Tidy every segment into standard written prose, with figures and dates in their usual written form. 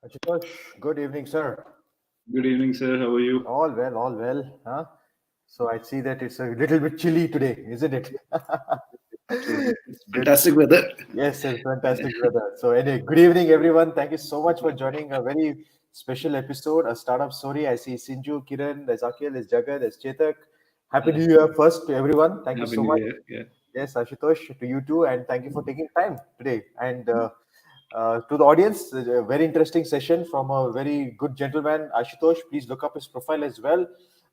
Ashutosh, good evening, sir. Good evening, sir. How are you? All well, all well. Huh? So I see that it's a little bit chilly today, isn't it? It's fantastic weather. Yes, sir, fantastic weather. So anyway, good evening, everyone. Thank you so much for joining a very special episode, a startup story. I see Sinju, Kiran, there's Akhil, there's Jagat, there's Chetak. Happy New Year first to everyone. Thank you Happy so New much. Year. Yeah. Yes, Ashutosh, to you too, and thank you for taking time today. And to the audience, a very interesting session from a very good gentleman, Ashutosh. Please look up his profile as well.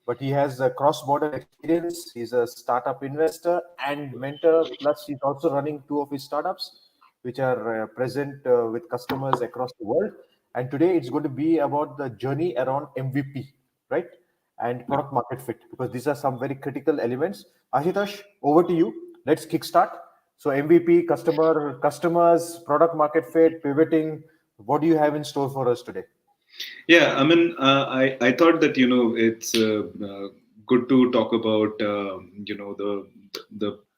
But he has a cross-border experience. He's a startup investor and mentor. Plus, he's also running two of his startups, which are present with customers across the world. And today, it's going to be about the journey around MVP, right? And product market fit, because these are some very critical elements. Ashutosh, over to you. Let's kickstart. So MVP, customers, product market fit, pivoting. What do you have in store for us today? Yeah. I mean, I thought that it's good to talk about the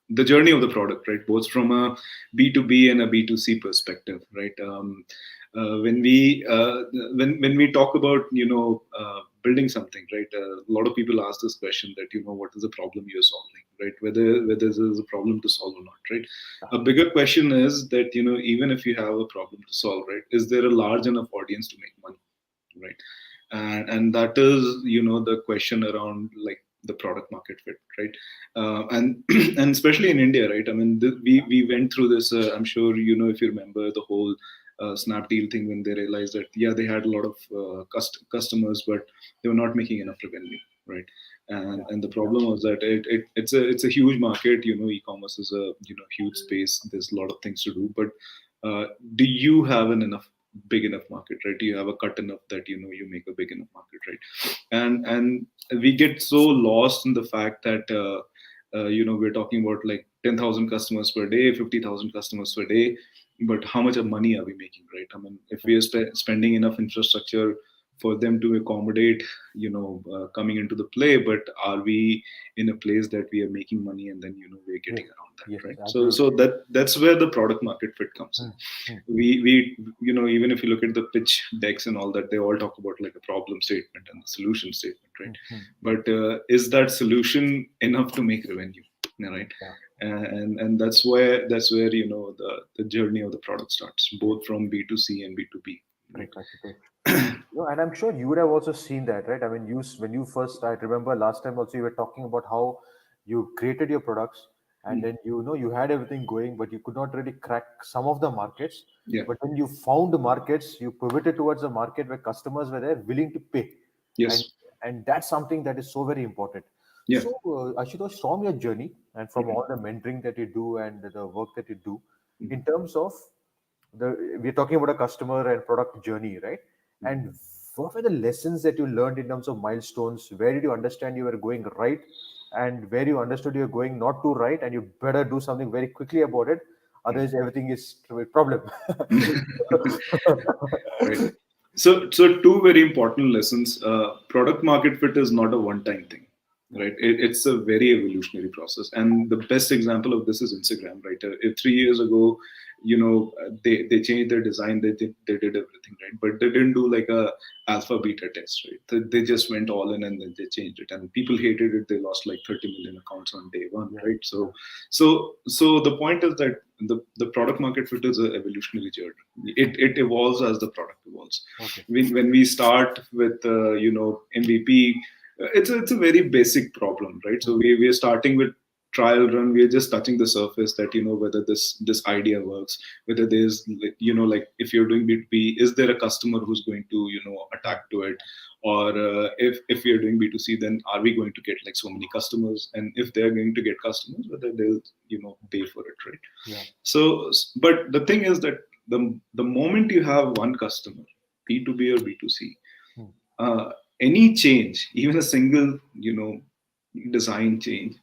the journey of the product, right? Both from a B2B and a B2C perspective, right? When we talk about building something, right? A lot of people ask this question that what is the problem you're solving, right? Whether there's a problem to solve or not, right? A bigger question is that even if you have a problem to solve, right, is there a large enough audience to make money, right? And that is the question around like the product market fit, right? And and especially in India, right? I mean, we went through this. I'm sure if you remember the whole Snapdeal thing, when they realized that they had a lot of customers, but they were not making enough revenue, right? And the problem was that it's a huge market. E-commerce is a huge space. There's a lot of things to do, but do you have an enough big enough market, right? Do you have a cut enough that you make a big enough market, right? And we get so lost in the fact that we're talking about like 10,000 customers per day, 50,000 customers per day, but how much of money are we making, right? I mean, if we are spending enough infrastructure for them to accommodate coming into the play, but are we in a place that we are making money and then we're getting around that, Yes, right? absolutely. So that's where the product market fit comes in. We even if you look at the pitch decks and all that, they all talk about like a problem statement and the solution statement, right? But is that solution enough to make revenue, right? And that's where the journey of the product starts, both from B2C and B2B, right? No, and I'm sure you would have also seen that, right? I mean, when you first, I remember last time also you were talking about how you created your products and then you had everything going, but you could not really crack some of the markets. Yeah. But when you found the markets, you pivoted towards a market where customers were there willing to pay. Yes. And that's something that is so very important. Yeah. So, Ashutosh, from your journey and from all the mentoring that you do and the work that you do, in terms of we're talking about a customer and product journey, right? And what were the lessons that you learned in terms of milestones? Where did you understand you were going right? and where you understood you're going not too right, and you better do something very quickly about it. Otherwise, everything is a problem. Right. So two very important lessons. Product market fit is not a one-time thing, right? It's a very evolutionary process, and the best example of this is Instagram, right? If 3 years ago, they changed their design, they did everything right, but they didn't do like a alpha beta test, right? They just went all in and then they changed it, and people hated it. They lost like 30 million accounts on day one, Yeah, right? yeah. So the point is that the product market fit is an evolutionary journey. It evolves as the product evolves. Okay. When we start with MVP, it's a very basic problem, right? So we are starting with trial run. We are just touching the surface that whether this idea works, whether there's like if you're doing B2B, is there a customer who's going to attack to it, or if we are doing B2C, then are we going to get like so many customers, and if they're going to get customers, whether they'll pay for it, right? Yeah. So, but the thing is that the moment you have one customer, B2B or B2C, Hmm. any change, even a single design change,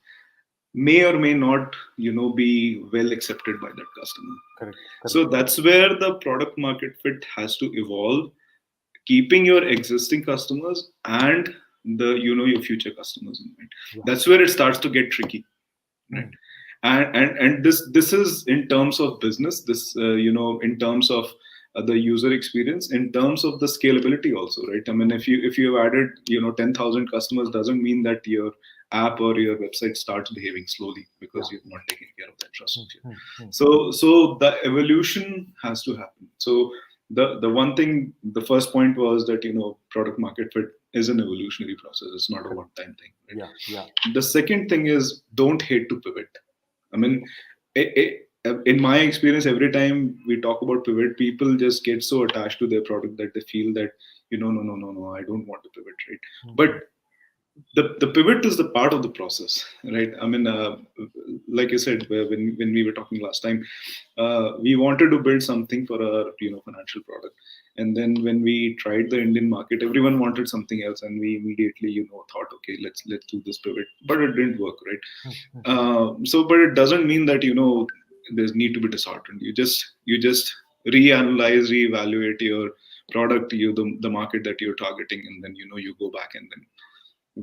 may or may not be well accepted by that customer. Correct. So Correct. that's where the product market fit has to evolve, keeping your existing customers and your future customers in mind. Yeah. That's where it starts to get tricky, right? Hmm. And this is in terms of business, this in terms of the user experience, in terms of the scalability also, right? I mean, if you have added 10,000 customers, doesn't mean that your app or your website starts behaving slowly because Yeah. you've not taken care of that trust. Hmm. Hmm. Hmm. So the evolution has to happen. So the one thing, the first point was that product market fit is an evolutionary process. It's not a one time thing, right? Yeah. Yeah. The second thing is, don't hate to pivot. I mean, in my experience, every time we talk about pivot, people just get so attached to their product that they feel that no, I don't want to pivot, right? Hmm. But the pivot is the part of the process, right? I mean, like I said, when we were talking last time, we wanted to build something for our financial product, and then when we tried the Indian market, everyone wanted something else, and we immediately thought, okay, let's do this pivot, but it didn't work, right? Hmm. Hmm. But it doesn't mean that there's need to be disheartened. You just reanalyze, reevaluate your product, the market that you're targeting, and then you go back, and then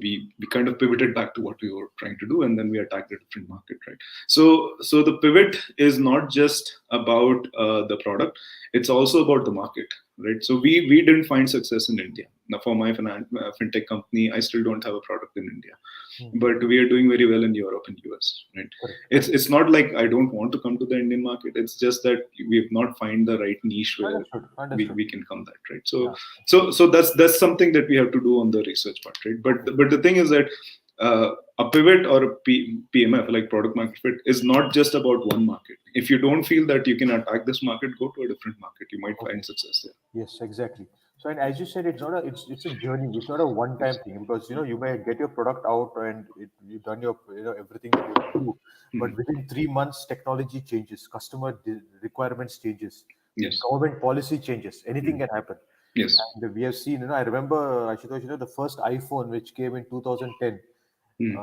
we kind of pivoted back to what we were trying to do, and then we attacked a different market, right? So the pivot is not just about the product, it's also about the market, right? So we didn't find success in India. Now for my fintech company, I still don't have a product in India, Hmm. but we are doing very well in Europe and US, right? Correct. It's not like I don't want to come to the Indian market. It's just that we have not find the right niche where Understood. Understood. we can come that, right? So Yeah. so that's something that we have to do on the research part, right? But the thing is that a pivot or a PMF, like product market fit, is not just about one market. If you don't feel that you can attack this market, go to a different market. You might Okay. find success there. Yes, exactly. So, and as you said, it's a journey. It's not a one-time Yes. thing, because you may get your product out and you've done your everything that you do, but Mhm. within 3 months, technology changes, customer requirements changes, Yes. government policy changes. Anything Mhm. can happen. Yes. And we have seen. I remember, Ashutosh, the first iPhone which came in 2010, Mhm.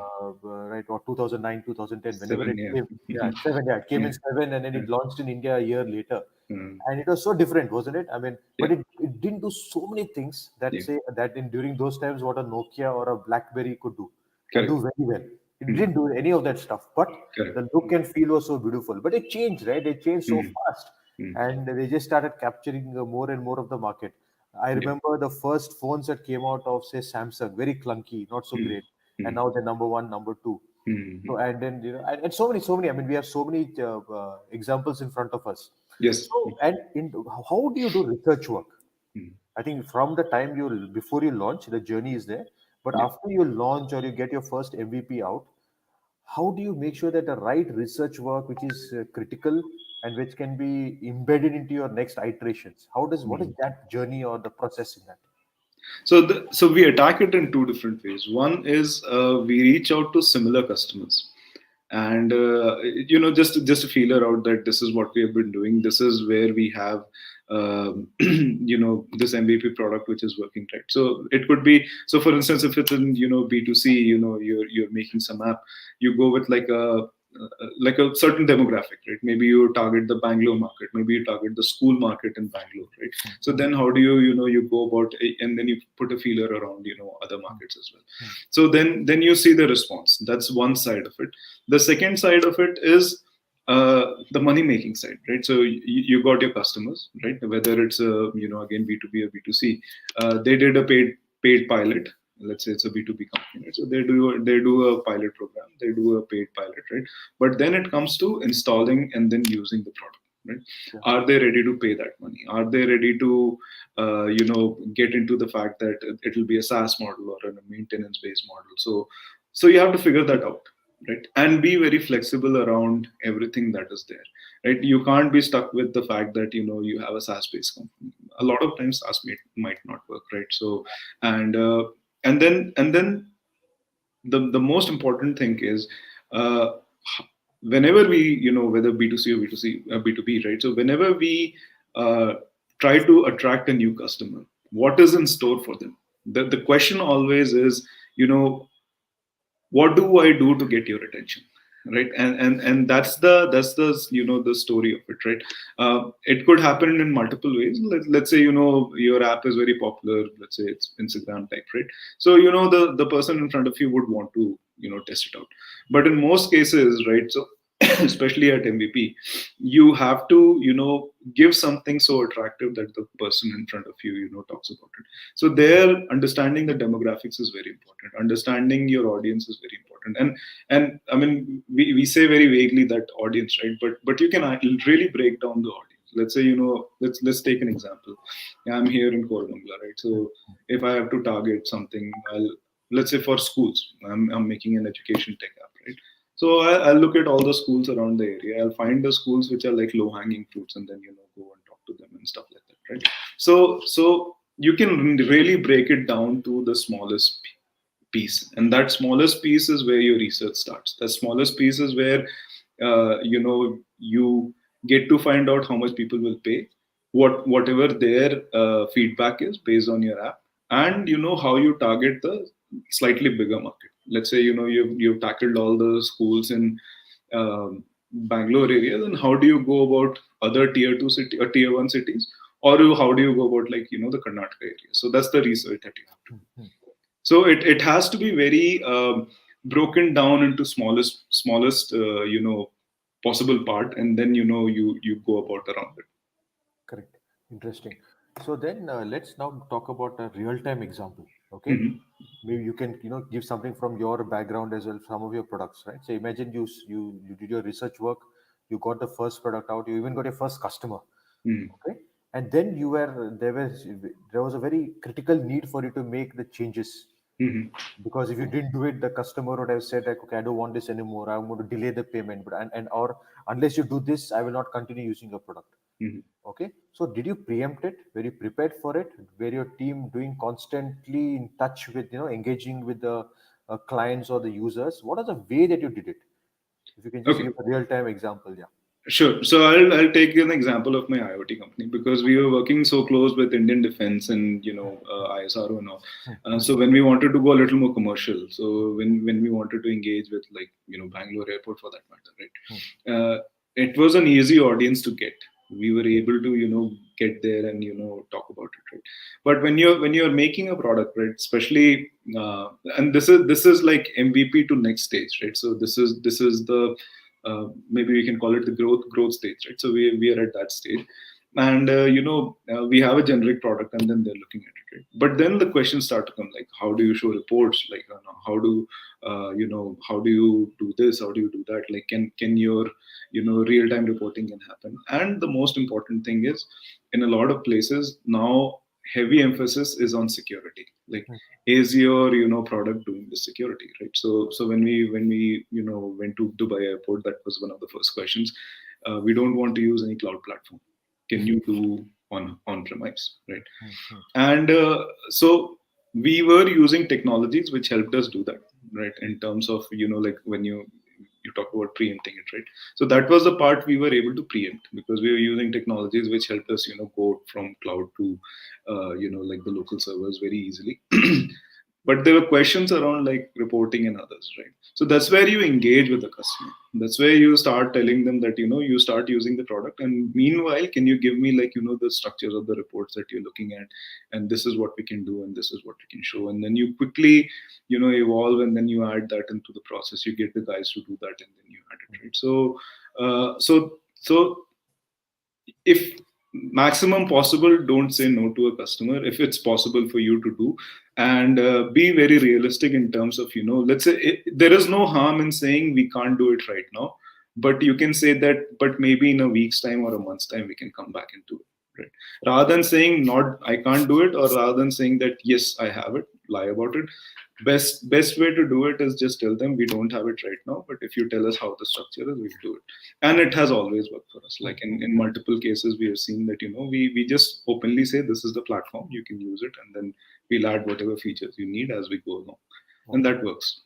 right, or 2009, 2010, whenever 7, it yeah. came. Yeah, Mhm. seven. Yeah, it came in Yeah. seven, and then Yeah. it launched in India a year later, Mhm. and it was so different, wasn't it? I mean, but Yeah. it didn't do so many things that Yeah. say that in during those times what a Nokia or a BlackBerry could do and do Correct. very well. It Mhm. didn't do any of that stuff, but Correct. the look and feel was so beautiful. But it changed, right? It changed so Mhm. fast, Mhm. and they just started capturing more and more of the market. I Yeah. remember the first phones that came out of, say, Samsung, very clunky, not so Mhm. great, and Mhm. now they're number one, number two. So, Mhm. and then and so many. I mean, we have so many examples in front of us. Yes. So, and how do you do research work? Mhm. I think from the time before you launch, the journey is there. But Yeah. after you launch or you get your first MVP out, how do you make sure that the right research work, which is critical and which can be embedded into your next iterations, what is Mhm. that journey or the process in that? So we attack it in two different ways. One is we reach out to similar customers, and just to feeler out that this is what we have been doing. This is where we have this MVP product which is working, right? So it could be, so for instance, if it's in B2C, you're making some app, you go with like a certain demographic, right? Maybe you target the Bangalore market, maybe you target the school market in Bangalore, right? So then how do you go about, and then you put a feeler around other markets as well. So then you see the response. That's one side of it. The second side of it is the money making side, right? So you got your customers, right? Whether it's again B2B or B2C, they did a paid pilot. Let's say it's a B2B company, right? So they do a pilot program, they do a paid pilot, right? But then it comes to installing and then using the product, right? Yeah. Are they ready to pay that money? Are they ready to get into the fact that it'll be a SaaS model or a maintenance based model? So you have to figure that out, right? And be very flexible around everything that is there, right? You can't be stuck with the fact that you have a SaaS based company. A lot of times SaaS might not work, right? So and and then the most important thing is, uh, whenever we, whether B2C or B2B, right? So whenever we uh, try to attract a new customer, what is in store for them? The question always is, what do I do to get your attention, right? And that's the the story of it, right? It could happen in multiple ways. Let's say your app is very popular, let's say it's Instagram type, right? So the person in front of you would want to test it out. But in most cases, right, so especially at MVP, you have to give something so attractive that the person in front of you talks about it. So there, understanding the demographics is very important. Understanding your audience is very important. And I mean, we say very vaguely that audience, right? But you can really break down the audience. Let's say let's take an example. I'm here in Koramangala, right? So if I have to target something, let's say for schools, I'm making an education tech app, right? So I'll look at all the schools around the area. I'll find the schools which are like low hanging fruits, and then go and talk to them and stuff like that, right? So you can really break it down to the smallest piece, and that smallest piece is where your research starts. The smallest piece is where you get to find out how much people will pay, whatever their feedback is based on your app, and how you target the slightly bigger market. Let's say you've tackled all the schools in Bangalore area, then how do you go about other tier 2 city or tier 1 cities, or how do you go about the Karnataka area? So that's the research that you have to. So it has to be very broken down into smallest possible part, and then you go about around it. Correct. Interesting. So then let's now talk about a real-time example. Okay. Mhm. Maybe you can give something from your background as well, some of your products, right? So imagine you did your research work, you got the first product out, you even got your first customer. Mhm. Okay. And then there was a very critical need for you to make the changes, Mhm. because if you didn't do it, the customer would have said like, okay, I don't want this anymore, I'm going to delay the payment, but and or unless you do this, I will not continue using your product. Mhm. Okay, so did you preempt it? Were you prepared for it? Were your team doing constantly in touch with engaging with the clients or the users? What is the way that you did it? If you can just Okay. give a real time example. Yeah. Sure. So I'll take an example of my IoT company, because we were working so close with Indian Defense and ISRO and all. So when we wanted to go a little more commercial, so when we wanted to engage with Bangalore Airport for that matter, right? It was an easy audience to get. We were able to get there and talk about it, right? But when you're making a product, right, especially and this is like MVP to next stage, right? So this is the maybe we can call it the growth stage, right? So we are at that stage, and we have a generic product, and then they're looking at it, right? But then the questions start to come, like, how do you show reports, like how do you do this, how do you do that, like can your real time reporting can happen. And the most important thing is, in a lot of places now, heavy emphasis is on security. Like, is your product doing the security, right? So when we went to Dubai airport, that was one of the first questions. We don't want to use any cloud platform. Can you do on premise, right? And so we were using technologies which helped us do that, right? In terms of like when you you talk about preempting it, right? So that was the part we were able to preempt because we were using technologies which helped us, go from cloud to, like the local servers very easily. But there were questions around like reporting and others, right? So that's where you engage with the customer. That's where you start telling them that, you start using the product, and meanwhile, can you give me like, the structures of the reports that you're looking at, and this is what we can do and this is what we can show, and then you quickly, evolve, and then you add that into the process. You get the guys to do that, and then you add it, right? So so if maximum possible, don't say no to a customer if it's possible for you to do, and be very realistic in terms of, let's say there is no harm in saying we can't do it right now, but you can say that, but maybe in a week's time or a month's time we can come back and do it, right? Rather than saying not, I can't do it, or rather than saying that yes, I have it, lie about it. Best way to do it is just tell them we don't have it right now, but if you tell us how the structure is, we'll do it. And it has always worked for us. Like in multiple cases we have seen that, we just openly say this is the platform, you can use it, and then we'll add whatever features you need as we go along, and that works.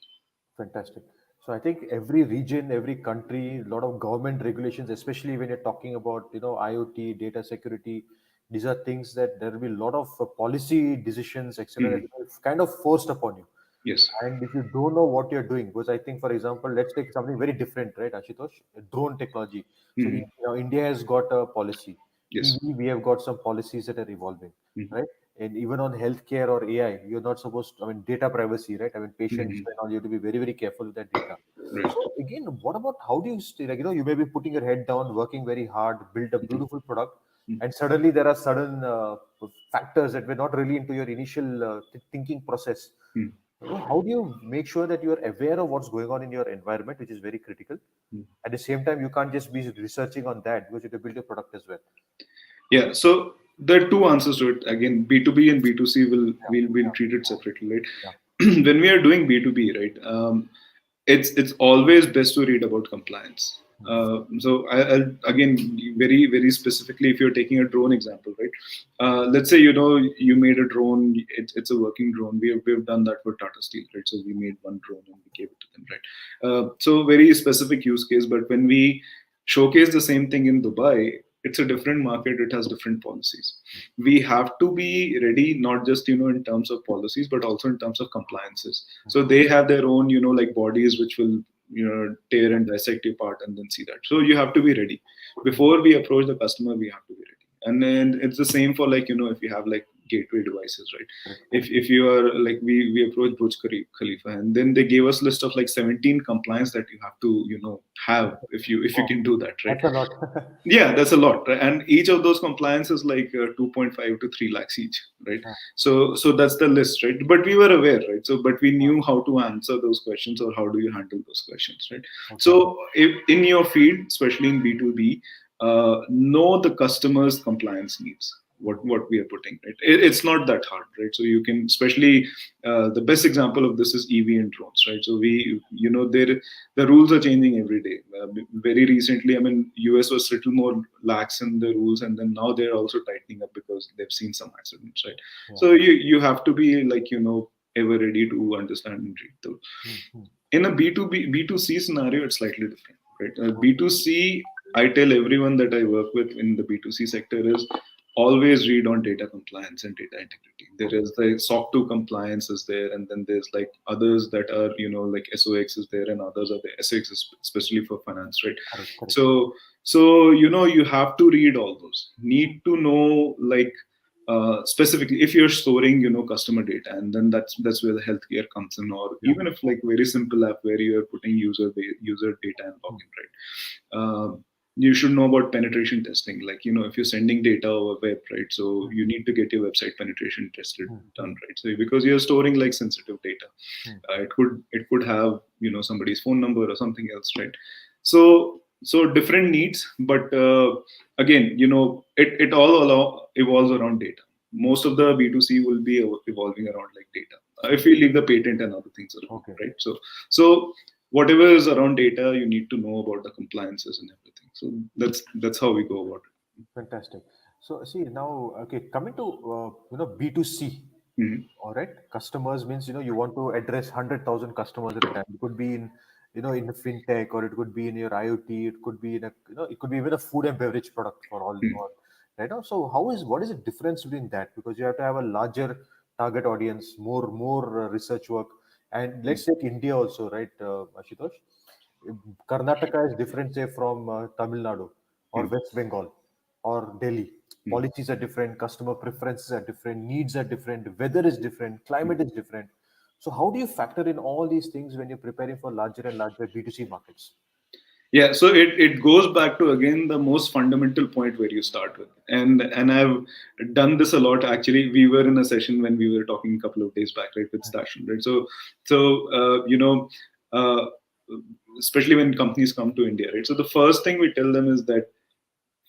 Fantastic. So I think every region, every country, a lot of government regulations, especially when you're talking about IoT, data security, these are things that there will be a lot of policy decisions, etc. That Mhm. is kind of forced upon you. Yes. And if you don't know what you're doing, because I think, for example, let's take something very different, right, Ashutosh? Drone technology. So Mhm. India has got a policy. Yes. EV, we have got some policies that are evolving, Mhm. right? And even on healthcare or AI, you're not supposed to, I mean, data privacy, right? I mean, patients Mhm. and all, you have to be very, very careful with that data. Right. So again, what about how do you stay, like, you may be putting your head down, working very hard, build a Mhm. beautiful product, Mhm. and suddenly there are sudden factors that were not really into your initial thinking process. Mhm. How do you make sure that you are aware of what's going on in your environment, which is very critical? Mhm. At the same time, you can't just be researching on that because you have to build your product as well. Yeah, so there are two answers to it. Again, B2B and B2C Yeah, will yeah, treat it separately, right? yeah. When we are doing B2B, right, it's always best to read about compliance. So I'll again, very very specifically, if you're taking a drone example, right? Let's say you made a drone. It's a working drone. We have done that for Tata Steel, right? So we made one drone and we gave it to them, right? So very specific use case. But when we showcase the same thing in Dubai, it's a different market. It has different policies. We have to be ready, not just in terms of policies, but also in terms of compliances. So they have their own like bodies which will tear and dissect you apart and then see that. So you have to be ready before we approach the customer. We have to be ready. And then it's the same for like if you have like gateway devices, right? Correct, correct. If you are like, we approached Burj Khalifa, and then they gave us list of like 17 compliance that you have to have if you Wow, can do that, right? that's a lot. Yeah, that's a lot, right? And each of those compliance is like 2.5 to 3 lakhs each, right? Yeah, So that's the list, right? But we were aware, right? So but we yeah. knew how to answer those questions, or how do you handle those questions, right? Okay. So if in your field, especially in B2B, know the customer's compliance needs, what we are putting, right? It's not that hard, right? So you can, especially the best example of this is EV and drones, right? So we there, the rules are changing every day. Very recently, I mean, US was little more lax in the rules, and then now they're also tightening up because they've seen some accidents, right? Yeah. So you have to be like ever ready to understand and read those. Mm-hmm. In a B2B B2C scenario, it's slightly different, right? Okay. B2C, I tell everyone that I work with in the B2C sector is always read on data compliance and data integrity. There Okay. is the SOC 2 compliance is there, and then there's like others that are like SOX is there, and others are the SOX, especially for finance, right? Correct, correct. So you have to read all those. Need to know like specifically if you're storing customer data, and then that's where the healthcare comes in, or Yeah. even if like very simple app where you are putting user data and Mm. login, right? You should know about penetration testing, like if you're sending data over web, right? So Mm. you need to get your website penetration tested Mm. done, right? So because you're storing like sensitive data, Mm. it could have somebody's phone number or something else, right? So different needs, but again, it all evolves around data. Most of the B2C will be evolving around like data, if we leave the patent and other things alone, Okay. right? So whatever is around data, you need to know about the compliances and everything. So that's how we go about Fantastic. So see now, okay, coming to B2C. it. All right, customers means you want to address 100,000 customers at a time. It could be in in the fintech, or it could be in your IoT, it could be in a, it could be even a food and beverage product for all right now. So what is the difference between that? Because you have to have a larger target audience, more research work. And let's take India also, right, Ashutosh? Karnataka is different, say, from Tamil Nadu or West Bengal or Delhi. Policies are different, customer preferences are different, needs are different, weather is different, climate is different. So, how do you factor in all these things when you're preparing for larger and larger B2C markets? Yeah, so it goes back to again the most fundamental point where you start with, and I've done this a lot. Actually, we were in a session when we were talking a couple of days back, right, with Station, right? So uh, especially when companies come to India, right? So the first thing we tell them is that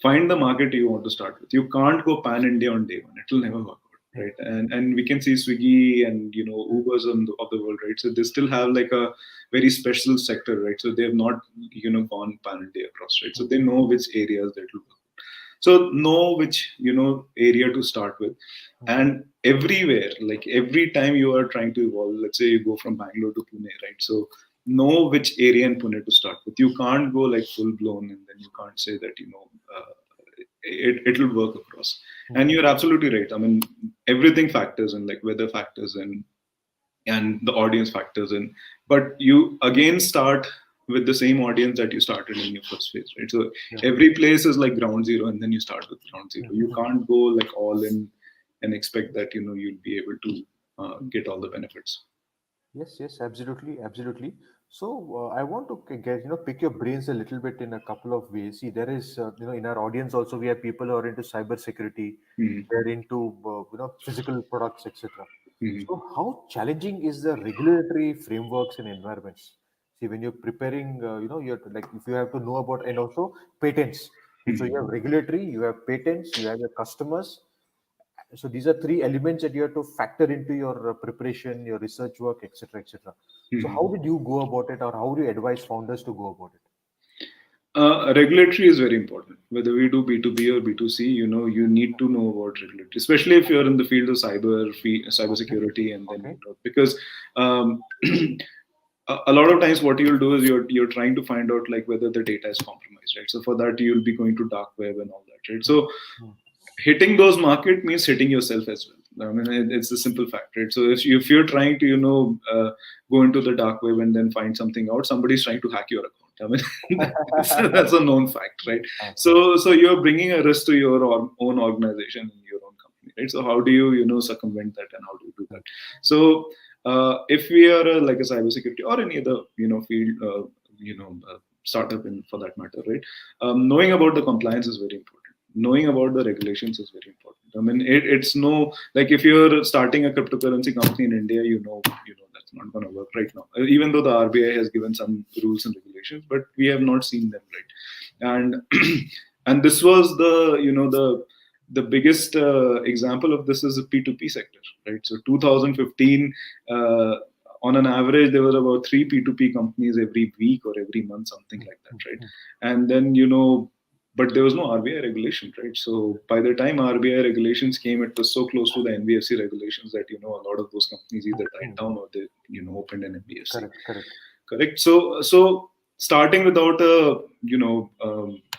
find the market you want to start with. You can't go pan India on day one; it will never work out, right? And we can see Swiggy and Ubers of the world, right? So they still have like a very special sector, right? So they have not gone pan India across, right? So they know which areas that will work. So know which area to start with, and everywhere, like every time you are trying to evolve, let's say you go from Bangalore to Pune, right? So know which area in Pune to start with. You can't go like full blown, and then you can't say that it'll work across. And you're absolutely right. I mean, everything factors in, like weather factors in, and the audience factors in. But you again start with the same audience that you started in your first phase, right? So Yeah. every place is like ground zero, and then you start with ground zero. You can't go like all in and expect that you'll be able to get all the benefits. Yes, yes, absolutely, absolutely. So I want to get pick your brains a little bit in a couple of ways. See, there is in our audience also we have people who are into cyber security, Mhm. they're into physical products, etc. Mhm. So how challenging is the regulatory frameworks and environments? See, when you're preparing, you're like if you have to know about, and also patents. So you have regulatory, you have patents, you have your customers. So these are three elements that you have to factor into your preparation, your research work, etc., etc. So Mhm. how did you go about it, or how do you advise founders to go about it? Regulatory is very important. Whether we do B2B or B2C, you need to know about regulatory, especially if you're in the field of cyber Okay. security, and then Okay. because um, a lot of times what you'll do is you're trying to find out like whether the data is compromised, right? So for that you'll be going to dark web and all that, right? Hmm. So Hmm. hitting those market means hitting yourself as well. I mean, it's a simple fact, right? So if you're trying to, go into the dark web and then find something out, somebody's trying to hack your account. I mean, that's a known fact, right? Okay. So you're bringing a risk to your own organization and your own company, right? So how do you, circumvent that, and how do you do that? So if we are like a cybersecurity or any other, field, startup in for that matter, right? Knowing about the compliance is very important. Knowing about the regulations is very important. I mean, it's no, like if you're starting a cryptocurrency company in India, that's not going to work right now. Even though the RBI has given some rules and regulations, but we have not seen them, right? And and this was the biggest example of this is the P2P sector, right? So 2015, on an average, there were about three P2P companies every week or every month, something like that, right? And then but there was no RBI regulation, right? So by the time RBI regulations came, it was so close to the NBFC regulations that a lot of those companies either died down or they opened an NBFC. Correct. Correct. Correct. So starting without a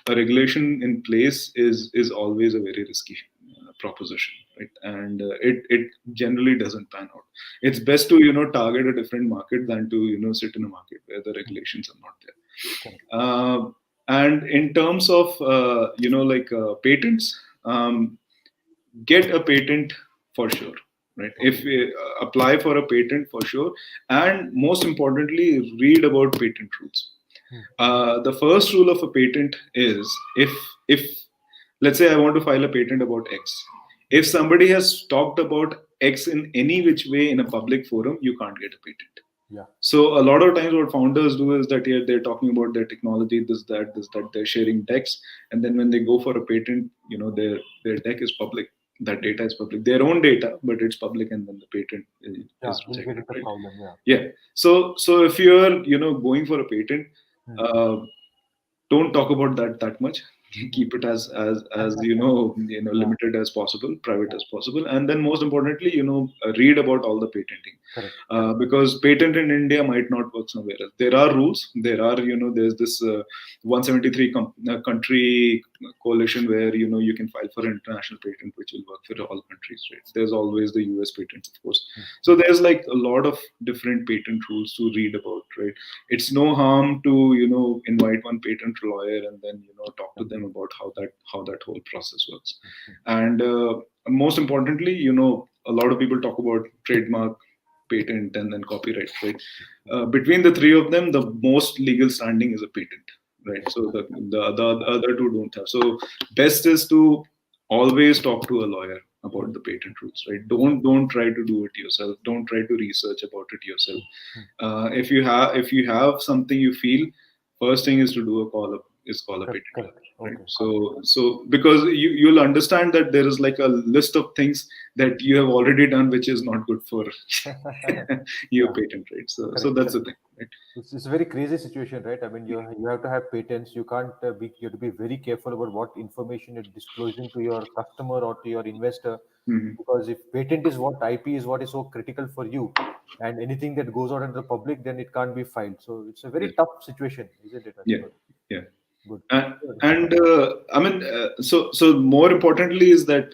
regulation in place is always a very risky proposition, right? And it generally doesn't pan out. It's best to target a different market than to sit in a market where the regulations are not Correct. there. And in terms of patents, get a patent for sure, right? If we apply for a patent for sure, and most importantly, read about patent rules. The first rule of a patent is if let's say I want to file a patent about X. If somebody has talked about X in any which way in a public forum, you can't get a patent. Yeah. So a lot of times, what founders do is that they're talking about their technology, this, that. They're sharing decks, and then when they go for a patent, their deck is public. That data is public. Their own data, but it's public, and then the patent Yeah. is We'll get rejected, into right? problem. Yeah. Yeah. So if you're going for a patent, Hmm. uh, don't talk about that much. keep it as limited as possible, private as possible, and then most importantly, read about all the patenting. Correct. Correct. Because patent in India might not work somewhere else. There are rules. There's this 173 country coalition where you can file for an international patent, which will work for all countries. Right? There's always the US patents, of course. So there's like a lot of different patent rules to read about. Right? It's no harm to invite one patent lawyer and then talk to them about how that whole process works. And most importantly, a lot of people talk about trademark, patent, and then copyright, right? Between the three of them, the most legal standing is a patent, right? So the other two don't have. So best is to always talk to a lawyer about the patent rules, right? Don't try to do it yourself. Don't try to research about it yourself. If you have something you feel, first thing is to do a call up is call a Correct. patent Correct. lawyer, right? Okay. So because you'll understand that there is like a list of things that you have already done which is not good for your Yeah. patent, right? So Correct. that's Correct. the thing, right? It's a very crazy situation, right? I mean, you have to have patents. You can't you have to be very careful about what information you're disclosing to your customer or to your investor, Hmm. because if patent is what IP is what is so critical for you, and anything that goes out into the public, then it can't be filed. So it's a very Yeah, tough situation, isn't it, yeah, Ashutosh? yeah. Good. Good. And I mean, so more importantly is that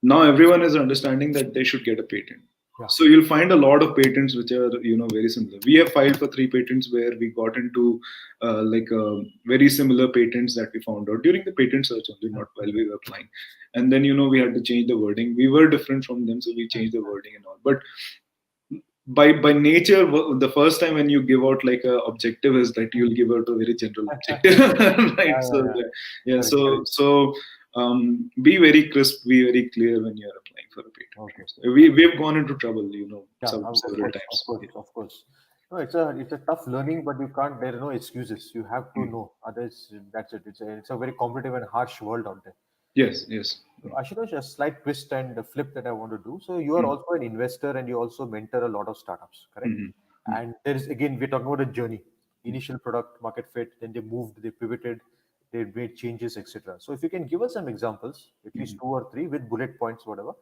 now everyone is understanding that they should get a patent. Yeah. So you'll find a lot of patents which are very similar. We have filed for 3 patents where we got into very similar patents that we found out during the patent search only, not while we were applying. And then we had to change the wording. We were different from them, so we changed the wording and all. But by nature, the first time when you give out like a objective is that you'll give out a very general objective, right? Yeah, So yeah, yeah. yeah, Correct. Correct. so be very crisp, be very clear when you're applying for a patent, Okay. right? So we've gone into trouble, Yeah, of several course, of times. course, of course. No, it's a tough learning, but you can't. There are no excuses. You have to Mm. know. Others, that's it. It's a very competitive and harsh world out there. Yes, yes. So, Ashutosh, a slight twist and a flip that I want to do. So you are Mm. also an investor and you also mentor a lot of startups, correct? Mm. Mm. And there is again we're talking about a journey. Initial product market fit, then they moved, they pivoted, they made changes, etc. So if you can give us some examples, at least Mm. two or three with bullet points, whatever,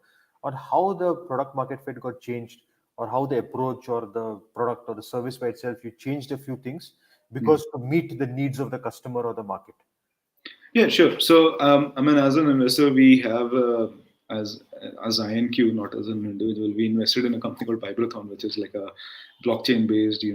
on how the product market fit got changed, or how the approach or the product or the service by itself, you changed a few things Mm. because to meet the needs of the customer or the market. Yeah, sure. So, I mean, as an investor, we have as as INQ, not as an individual, we invested in a company called Vibrathon, which is like a blockchain-based,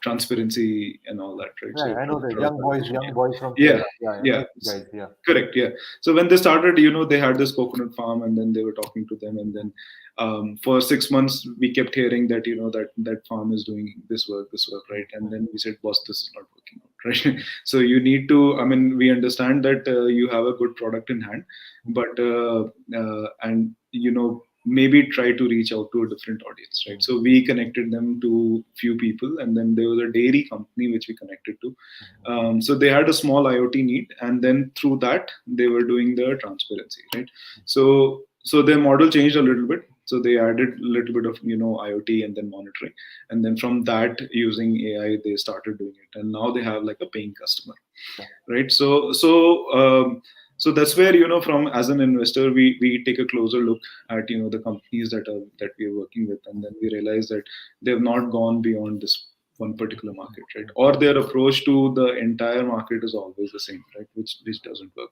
transparency and all that, right? Yeah, So, I know the product validation, young boys from yeah, Kerala. Yeah, I know yeah, you guys. Yeah. correct, yeah. So when they started, they had this coconut farm, and then they were talking to them, and then for 6 months we kept hearing that that farm is doing this work, right? And then we said, boss, this is not working out, right? So you need to, I mean, we understand that you have a good product in hand, but and maybe try to reach out to a different audience, right? So we connected them to few people, and then there was a dairy company which we connected to. So they had a small IoT need, and then through that they were doing the transparency, right? So their model changed a little bit. So they added a little bit of IoT and then monitoring, and then from that, using AI, they started doing it, and now they have like a paying customer, Yeah. right? So that's where from as an investor, we take a closer look at the companies that we are working with, and then we realize that they have not gone beyond this one particular market, right? Or their approach to the entire market is always the same, right? Which doesn't work.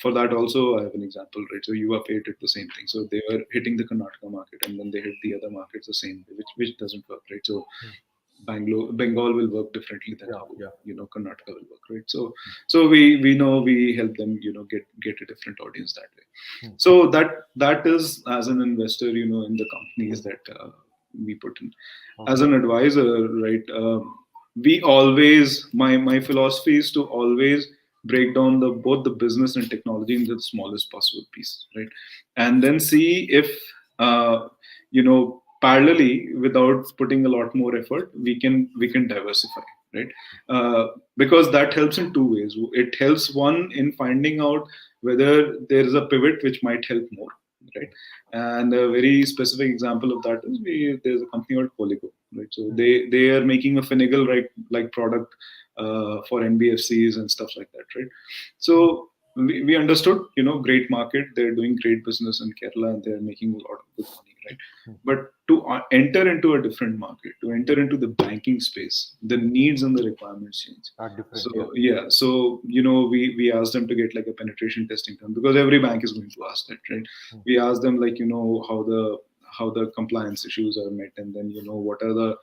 For that also, I have an example, right? So UAPay did the same thing. So they were hitting the Karnataka market, and then they hit the other markets the same way, which doesn't work, right? So Bengal will work differently than Yeah. how Yeah. Karnataka will work, right? So we know we help them get a different audience that way. So that is as an investor, in the companies that we put in. As Okay. an advisor, right? We always my philosophy is to always break down both the business and technology into the smallest possible piece, right? And then see if parallelly, without putting a lot more effort, we can diversify, right? Because that helps in two ways. It helps, one, in finding out whether there is a pivot which might help more, right? And a very specific example of that is there's a company called Polygo, right? So they are making a Finagle, right, like product for NBFCs and stuff like that, right? So we understood, great market, they're doing great business in Kerala and they're making a lot of good money, right? But to enter into a different market, to enter into the banking space, the needs and the requirements change. Are different. So yeah, so we asked them to get like a penetration testing done, because every bank is going to ask that, right? We asked them, like, how the compliance issues are met, and then what are the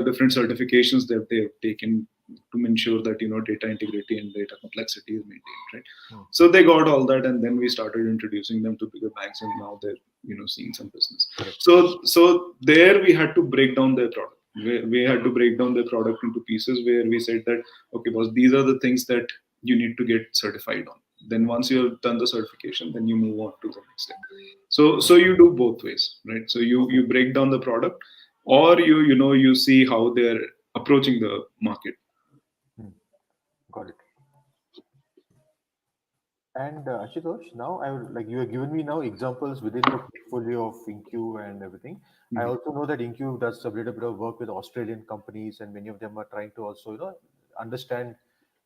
different certifications that they've taken to ensure that data integrity and data complexity is maintained, right? So they got all that, and then we started introducing them to bigger banks, and now they're seeing some business. Correct. So there we had to break down their product. We had to break down their product into pieces, where we said that, okay, boss, these are the things that you need to get certified on. Then once you have done the certification, then you move on to the next step. So you do both ways, right? So you break down the product, or you see how they're approaching the market. Got it. And Ashutosh, now I would like you have given me now examples within your portfolio of INQ and everything. I also know that INQ does a little bit of work with Australian companies, and many of them are trying to also understand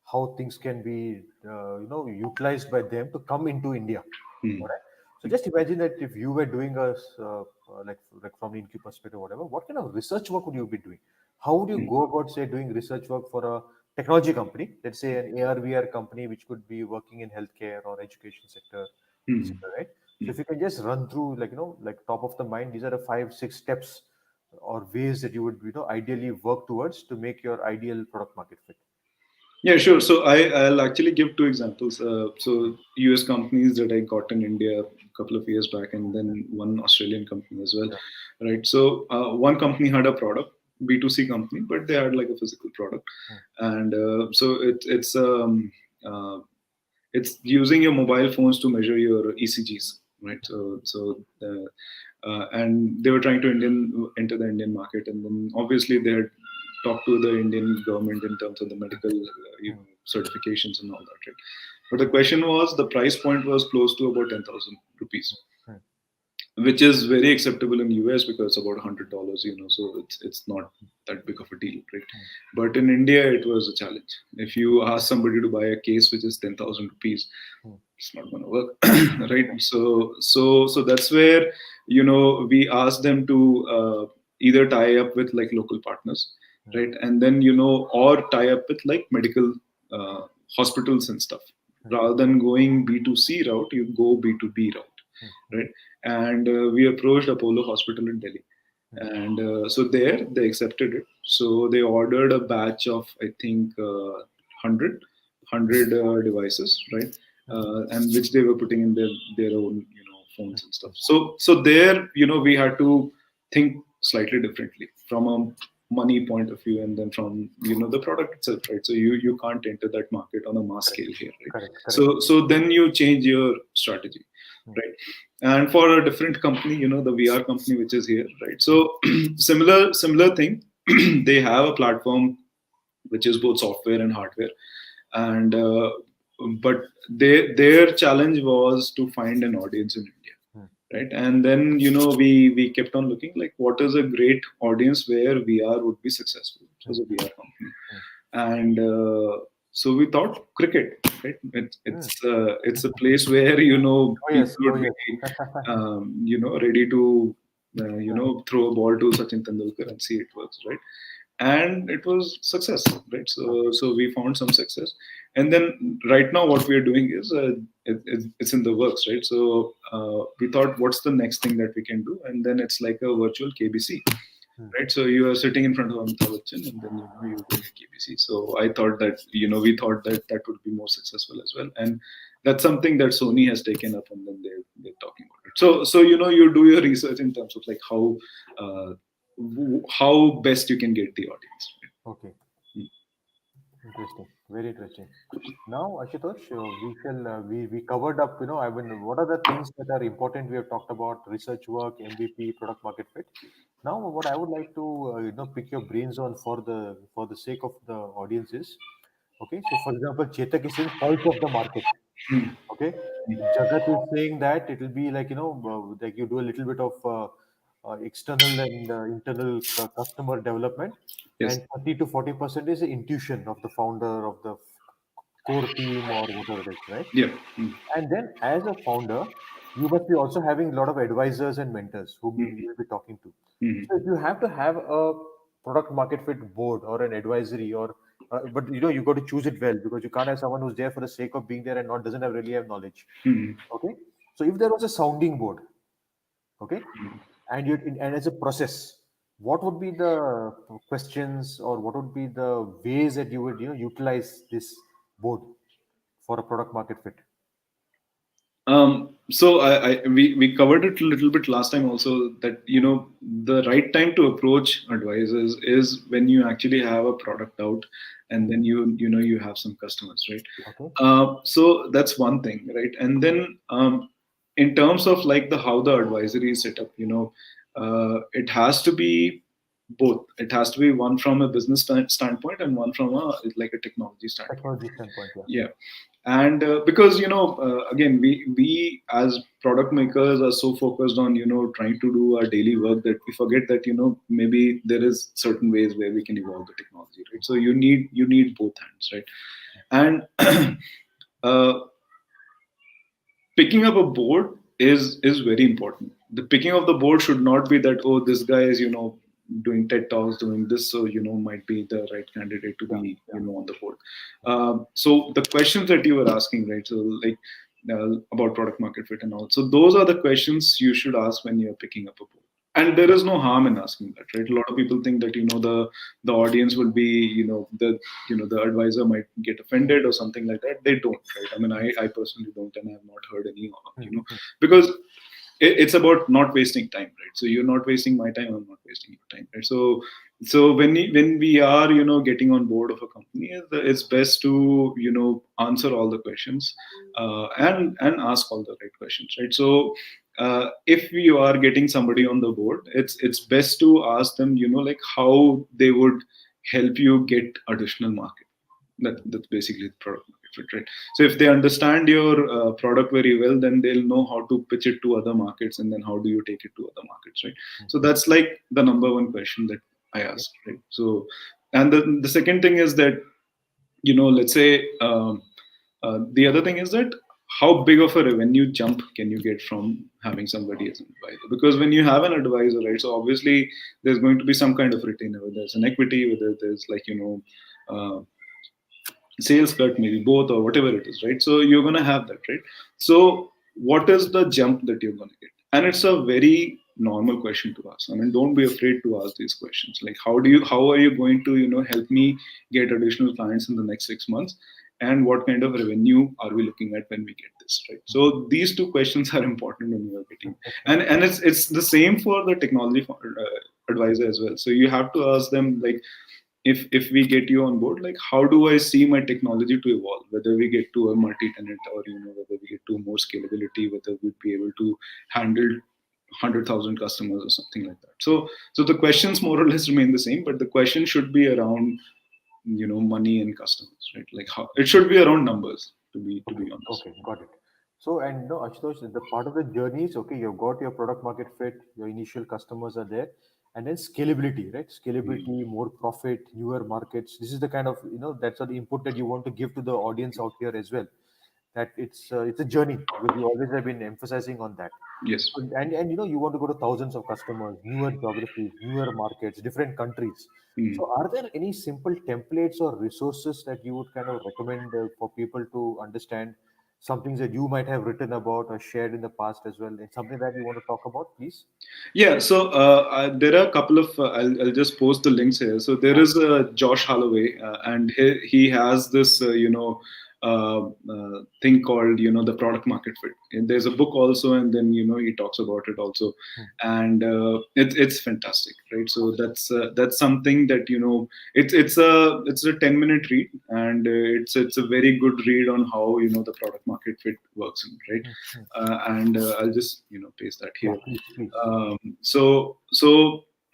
how things can be utilized by them to come into India. All right. So just imagine that if you were doing like from the INQ perspective, whatever, what kind of research work would you be doing? How would you go about, say, doing research work for a technology company, let's say an AR/VR company, which could be working in healthcare or education sector, etc., right? So if you can just run through, like top of the mind, these are the 5, 6 steps or ways that you would, ideally work towards to make your ideal product market fit. Yeah, sure. So I'll actually give two examples. So US companies that I got in India a couple of years back, and then one Australian company as well, right? So one company had a product, B2C company, but they had like a physical product, and so uh, it's using your mobile phones to measure your ECGs, right? And they were trying to enter the Indian market, and then obviously they had talked to the Indian government in terms of the medical certifications and all that, right? But the question was, the price point was close to about 10,000 rupees, which is very acceptable in US because it's about $100, so it's not that big of a deal, right? But in India, it was a challenge. If you ask somebody to buy a case which is 10,000 rupees, it's not going to work, right? So that's where we asked them to either tie up with like local partners, right? And then or tie up with like medical hospitals and stuff. Rather than going B2C route, you go B2B route, right? And we approached Apollo Hospital in Delhi, and so there they accepted it. So they ordered a batch of, I think, 100 devices, right? And which they were putting in their own phones and stuff. So there we had to think slightly differently from a money point of view, and then from the product itself, right? So you can't enter that market on a mass scale here, right? Correct. So then you change your strategy, right? And for a different company, the VR company which is here, right? So similar thing. They have a platform which is both software and hardware, and but their challenge was to find an audience in India, right? And then we kept on looking, like, what is a great audience where VR would be successful. It was a VR company, and so we thought cricket, right? It's a place where people would be ready to throw a ball to Sachin Tendulkar and see it works, right? And it was success, right? So we found some success, and then right now what we are doing is it's in the works, right? So we thought, what's the next thing that we can do? And then it's like a virtual KBC, right? So you are sitting in front of Amitabh Bachchan, and then you're doing a KBC. So I thought that we thought that would be more successful as well, and that's something that Sony has taken up, and then they're talking about it. So you do your research in terms of like how best you can get the audience. Okay. Interesting. Very interesting. Now, Ashutosh, we covered up. I mean, what are the things that are important? We have talked about research work, MVP, product market fit. Now, what I would like to pick your brains on for the sake of the audience is, okay. So, for example, Chetak is saying pulse of the market. Okay, Jagat is saying that it will be like like you do a little bit of external and internal customer development, Yes. and 30 to 40% is the intuition of the founder of the core team or whatever it is, right? Yeah. Mm. And then, as a founder, you must be also having a lot of advisors and mentors whom you Mm. will be talking to. Mm. So, if you have to have a product market fit board or an advisory, or but you got to choose it well, because you can't have someone who's there for the sake of being there and not doesn't have really have knowledge. Mm. Okay, so if there was a sounding board, okay, and as a process, what would be the questions, or what would be the ways that you would utilize this board for a product market fit? So we covered it a little bit last time also, that the right time to approach advisors is when you actually have a product out, and then you have some customers, right? Okay. So that's one thing, right? And then in terms of like the how the advisory is set up, it has to be both. It has to be one from a business standpoint and one from a like a technology standpoint. Technology standpoint, yeah. Yeah. And because again, we as product makers are so focused on trying to do our daily work, that we forget that maybe there is certain ways where we can evolve the technology, right? So you need both hands, right? And uh, picking up a board is very important. The picking of the board should not be that, oh, this guy is doing TED talks, doing this, so might be the right candidate to Yeah, be yeah. on the board. So the questions that you were asking, right? So like about product market fit and all. So those are the questions you should ask when you're picking up a board. And there is no harm in asking that, right? A lot of people think that the audience will be the advisor might get offended or something like that. They don't, right? I mean, I personally don't, and I have not heard any Mhm. because it's about not wasting time, right? So you're not wasting my time, I'm not wasting your time, right? So when we are getting on board of a company, it's best to answer all the questions, and ask all the right questions, right? So if you are getting somebody on the board, it's best to ask them like how they would help you get additional market. That's basically the product market fit, right? So if they understand your product very well, then they'll know how to pitch it to other markets, and then how do you take it to other markets, right? So that's like the number one question that I Okay. ask, right? So, and the second thing is that let's say the other thing is that how big of a revenue jump can you get from having somebody as an advisor? Because when you have an advisor, right, so obviously there's going to be some kind of retainer, whether there's an equity, whether there's like sales cut, maybe both, or whatever it is, right? So you're going to have that, right? So what is the jump that you're going to get? And it's a very normal question to ask. I mean, don't be afraid to ask these questions, like how are you going to help me get additional clients in the next 6 months, and what kind of revenue are we looking at when we get this, right? So these two questions are important when you are getting, and it's the same for the technology advisor as well. So you have to ask them, like, if we get you on board, like how do I see my technology to evolve, whether we get to a multi-tenant, or whether we get to more scalability, whether we'd be able to handle 100,000 customers or something like that. So the questions more or less remain the same, but the question should be around money and customers, right? Like how it should be around numbers, to be honest. Okay, got it. So, and no, Ashutosh, the part of the journey is okay. You've got your product market fit, your initial customers are there, and then scalability, right? Mm. Scalability, more profit, newer markets. This is the kind of that's the input that you want to give to the audience out here as well. That it's a journey, because you always have been emphasizing on that. Yes. And you want to go to thousands of customers, newer geographies, newer markets, different countries. Mm. So are there any simple templates or resources that you would kind of recommend for people to understand, some things that you might have written about or shared in the past as well, and something that you want to talk about, please? Yeah, so there are a couple of. I'll just post the links here. So there Yeah. is Josh Holloway, and he has this thing called the product market fit. And there's a book also, and then he talks about it also, Hmm. and it's fantastic, right? So Okay. that's something that it's a 10-minute read, and it's a very good read on how the product market fit works, right? Hmm. Hmm. And I'll just paste that Yeah, here. please, please. So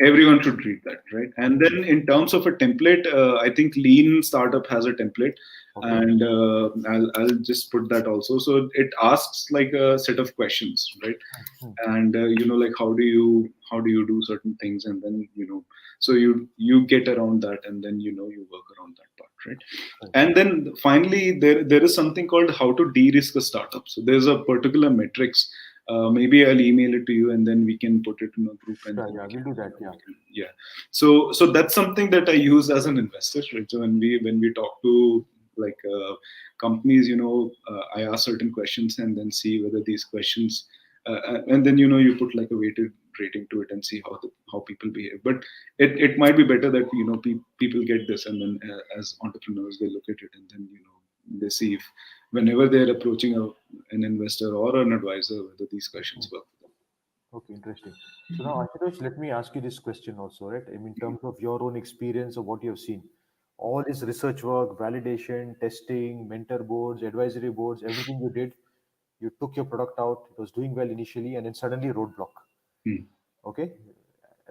everyone should read that, right? And then in terms of a template, I think Lean Startup has a template. Okay. and I'll just put that also. So it asks like a set of questions, right? Hmm. And like how do you do certain things, and then so you get around that, and then you work around that part, right? Right. And then finally there is something called how to de-risk a startup. So there's a particular metrics. Maybe I'll email it to you, and then we can put it in a group, and Sure. then Yeah, we can we'll do that. Yeah. yeah. So that's something that I use as an investor, right? So when we talk to like companies, I ask certain questions and then see whether these questions, and then you put like a weighted rating to it and see how people behave. But it might be better that people get this, and then as entrepreneurs they look at it, and then they see if whenever they're approaching an investor or an advisor whether these questions work for them. Okay, interesting. So now, Ashutosh, let me ask you this question also, right? I mean, in terms of your own experience of what you have seen, all this research work, validation, testing, mentor boards, advisory boards, everything you did, you took your product out, it was doing well initially, and then suddenly roadblock. Hmm. Okay,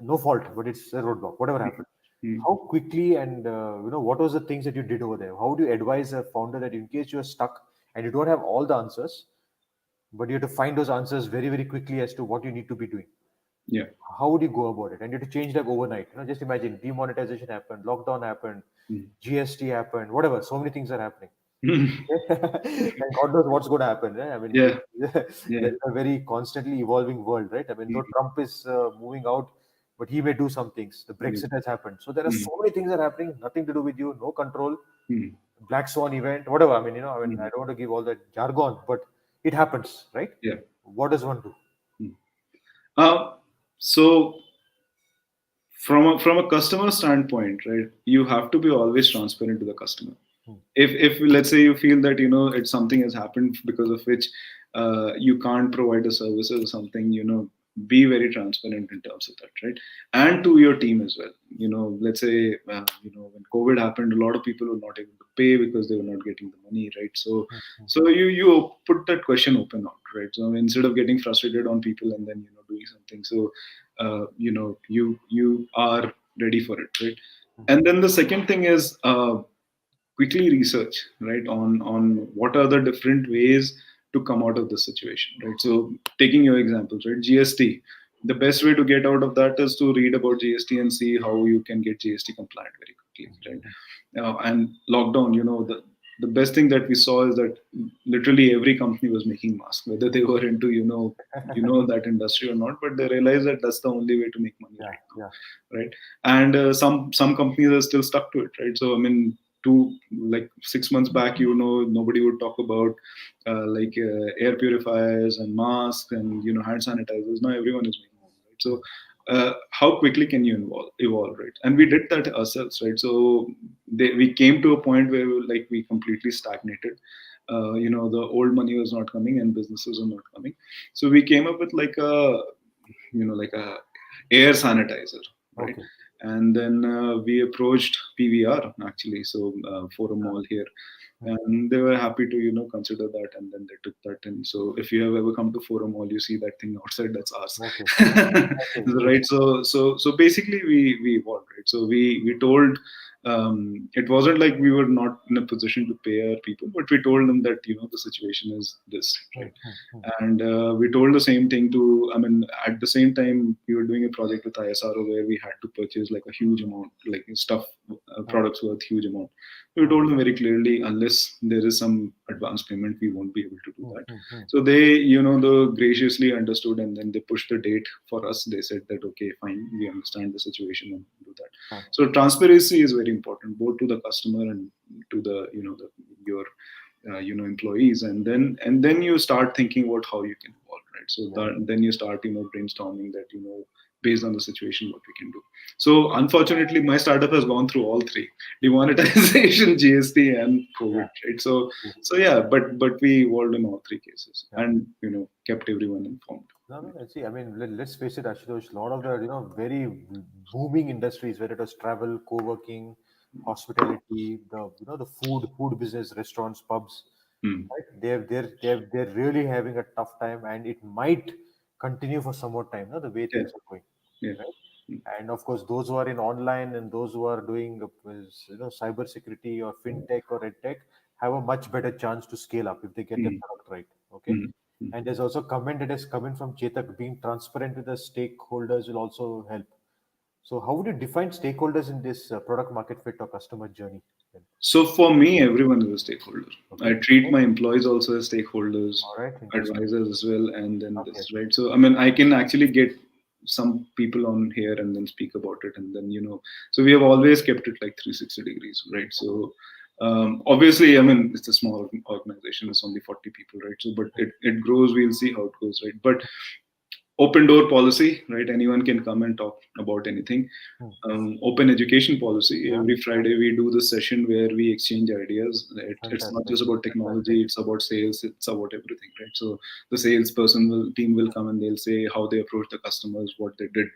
no fault, but it's a roadblock. Whatever happened, Hmm. how quickly and what was the things that you did over there? How do you advise a founder that in case you are stuck and you don't have all the answers, but you have to find those answers very very quickly as to what you need to be doing? Yeah. How would you go about it? And you have to change like overnight. Just imagine demonetization happened, lockdown happened, Hmm. GST happened, whatever. So many things are happening. Hmm. And God knows what's going to happen. Right? I mean, Yeah. Yeah. there's a very constantly evolving world, right? I mean, though Mm, Trump is moving out, but he may do some things. The mm, Brexit has happened. So there are mm, so many things that are happening, nothing to do with you, no control, mm, black swan event, whatever. I mm. don't want to give all that jargon, but it happens, right? Yeah. What does one do? Mm. Uh, so from a customer standpoint, right, you have to be always transparent to the customer. Hmm. If let's say you feel that it's something has happened because of which you can't provide a service or something, be very transparent in terms of that, right? And to your team as well. Let's say when COVID happened, a lot of people were not able to pay because they were not getting the money, right? So Hmm. Hmm. so you put that question open out, right? So instead of getting frustrated on people and then doing something, so you are ready for it, right? Hmm. And then the second thing is quickly research, right, on what are the different ways to come out of the situation, right? So taking your examples, right, GST, the best way to get out of that is to read about GST and see how you can get GST compliant very quickly, right? And lockdown, the best thing that we saw is that literally every company was making masks, whether they were into that industry or not, but they realized that that's the only way to make money Yeah, right yeah. now, right? And some companies are still stuck to it, right? So I mean, like 6 months back, nobody would talk about air purifiers and masks and hand sanitizers. Now everyone is making one, right? So how quickly can you evolve, right? And we did that ourselves, right? So we came to a point where we completely stagnated. The old money was not coming and businesses were not coming. So we came up with like a air sanitizer, right? Okay. And then we approached PVR actually, so Forum Mall here, Hmm. and they were happy to consider that, and then they took that in. So if you have ever come to Forum Mall, you see that thing outside, that's ours. Okay. Okay. Right? Interesting. So basically we evolved, right? So we told, it wasn't like we were not in a position to pay our people, but we told them that the situation is this, Hmm. right? Hmm. Hmm. And we told the same thing to, I mean, at the same time, we were doing a project with ISRO where we had to purchase like a huge amount, like stuff, Hmm. products worth huge amount. So we Hmm. told them very clearly, unless there is some advance payment, we won't be able to do Hmm. that. Hmm. Hmm. So they, they graciously understood, and then they pushed the date for us. They said that, okay, fine, we understand the situation and do that. Fine. So transparency is very important, both to the customer and to the, your employees, and then you start thinking about how you can evolve, right? So Yeah. that, then you start brainstorming that based on the situation what we can do. So unfortunately my startup has gone through all three: demonetization, GST, and Yeah. COVID, right? So True. so yeah, but we evolved in all three cases, Yeah. and kept everyone informed. No, no, see, I mean, let's face it, Ashutosh, a lot of the, very booming industries, whether it was travel, co-working, hospitality, the food business, restaurants, pubs, Mm. right? They're really having a tough time, and it might continue for some more time, the way Yeah. things are going, Yeah. right? Mm. And of course, those who are in online and those who are doing, cyber security or fintech or edtech have a much better chance to scale up if they get the mm, product right. Okay. mm, mm. And there's also a comment that has come in from Chetak, being transparent with the stakeholders will also help. So how would you define stakeholders in this product market fit or customer journey then? So for me, everyone is a stakeholder. I Okay. treat my employees also as stakeholders, All right. Interesting. advisors as well, and then Okay. this, right? So I mean, I can actually get some people on here and then speak about it, and then so we have always kept it like 360 degrees, right? Okay. So obviously, I mean, it's a small organization; it's only 40 people, right? So, but it grows. We'll see how it goes, right? But open door policy, right? Anyone can come and talk about anything. Hmm. Open education policy. Yeah. Every Friday we do the session where we exchange ideas. It's not Fantastic. just about Fantastic. technology; it's about sales. It's about everything, right? So the salesperson team will come and they'll say how they approach the customers, what they did,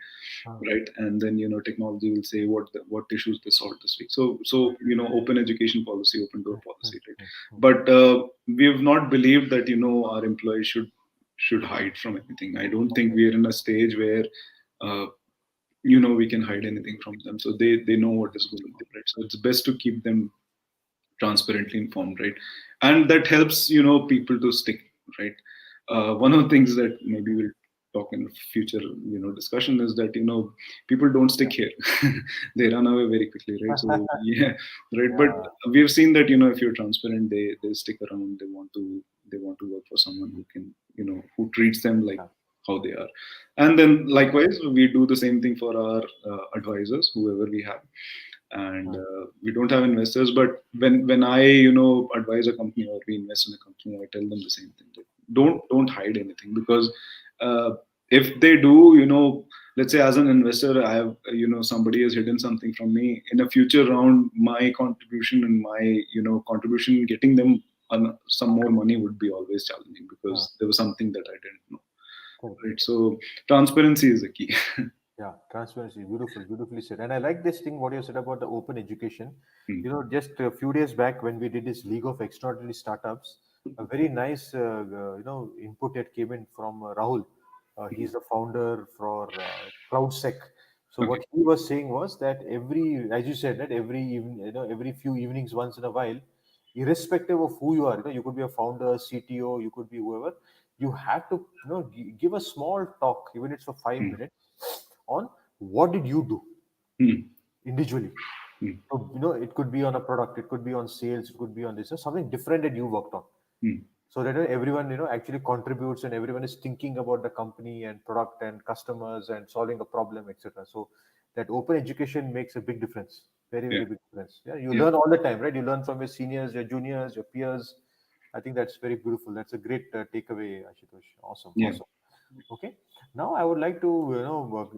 Hmm. right? And then technology will say what issues they solved this week. So open education policy, open door Hmm. Hmm. policy, right? Hmm. Hmm. But we have not believed that our employees should hide from anything. I don't think Okay. we are in a stage where uh, we can hide anything from them. So they know what is going on, right? So it's best to keep them transparently informed, right? And that helps people to stick, right? One of the things that maybe we'll talk in future discussion is that people don't stick here. They run away very quickly, right? So yeah, right. But Yeah. we've seen that if you're transparent, they stick around. They want to work for someone who can who treats them like Yeah. how they are. And then likewise we do the same thing for our advisors, whoever we have. And Hmm. we don't have investors, but when I advise a company or we invest in a company, I tell them the same thing, that Hmm. don't hide anything. Because uh, if they do, let's say as an investor, I have somebody has hidden something from me. In a future round, my contribution and my contribution getting them some more money would be always challenging, Hmm. because there was something that I didn't know, Correct. right? So transparency is the key. Yeah, transparency, beautiful, beautifully said. And I like this thing what you said about the open education. Mm, Just a few days back when we did this League of Extraordinary Startups, a very nice, input that came in from Rahul. He's the founder for CloudSec. So okay. what he was saying was that every, as you said, that every even, every few evenings, once in a while, irrespective of who you are, you could be a founder, CTO, you could be whoever, you have to, give a small talk, even if it's for five Mm, minutes on what did you do mm, individually. mm, So, it could be on a product, it could be on sales, it could be on this, something different that you worked on. mm. So that everyone, actually contributes and everyone is thinking about the company and product and customers and solving a problem, etc. So that open education makes a big difference. Very, Yeah, very big difference. Yeah, you yeah, learn all the time, right? You learn from your seniors, your juniors, your peers. I think that's very beautiful. That's a great takeaway, Ashutosh. Awesome, yeah. awesome. Okay. Now I would like to,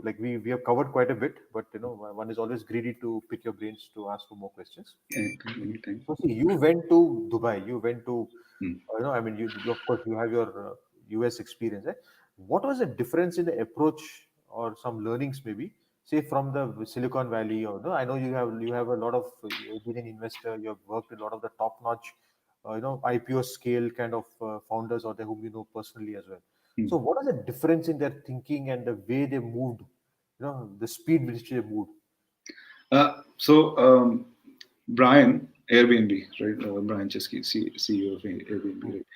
like we have covered quite a bit, but one is always greedy to pick your brains to ask for more questions. Anytime, anytime. So see, you went to Dubai. You went to, Mm. I mean, you of course you have your US experience. Eh? What was the difference in the approach or some learnings maybe, say from the Silicon Valley or no? I know you have a lot of you've been an investor. You have worked with a lot of the top-notch, IPO scale kind of founders out there whom you know personally as well. Mm. So what is the difference in their thinking and the way they moved? The speed with which they moved. So Brian, Airbnb, right? Brian Chesky, CEO of Airbnb, Hmm, right?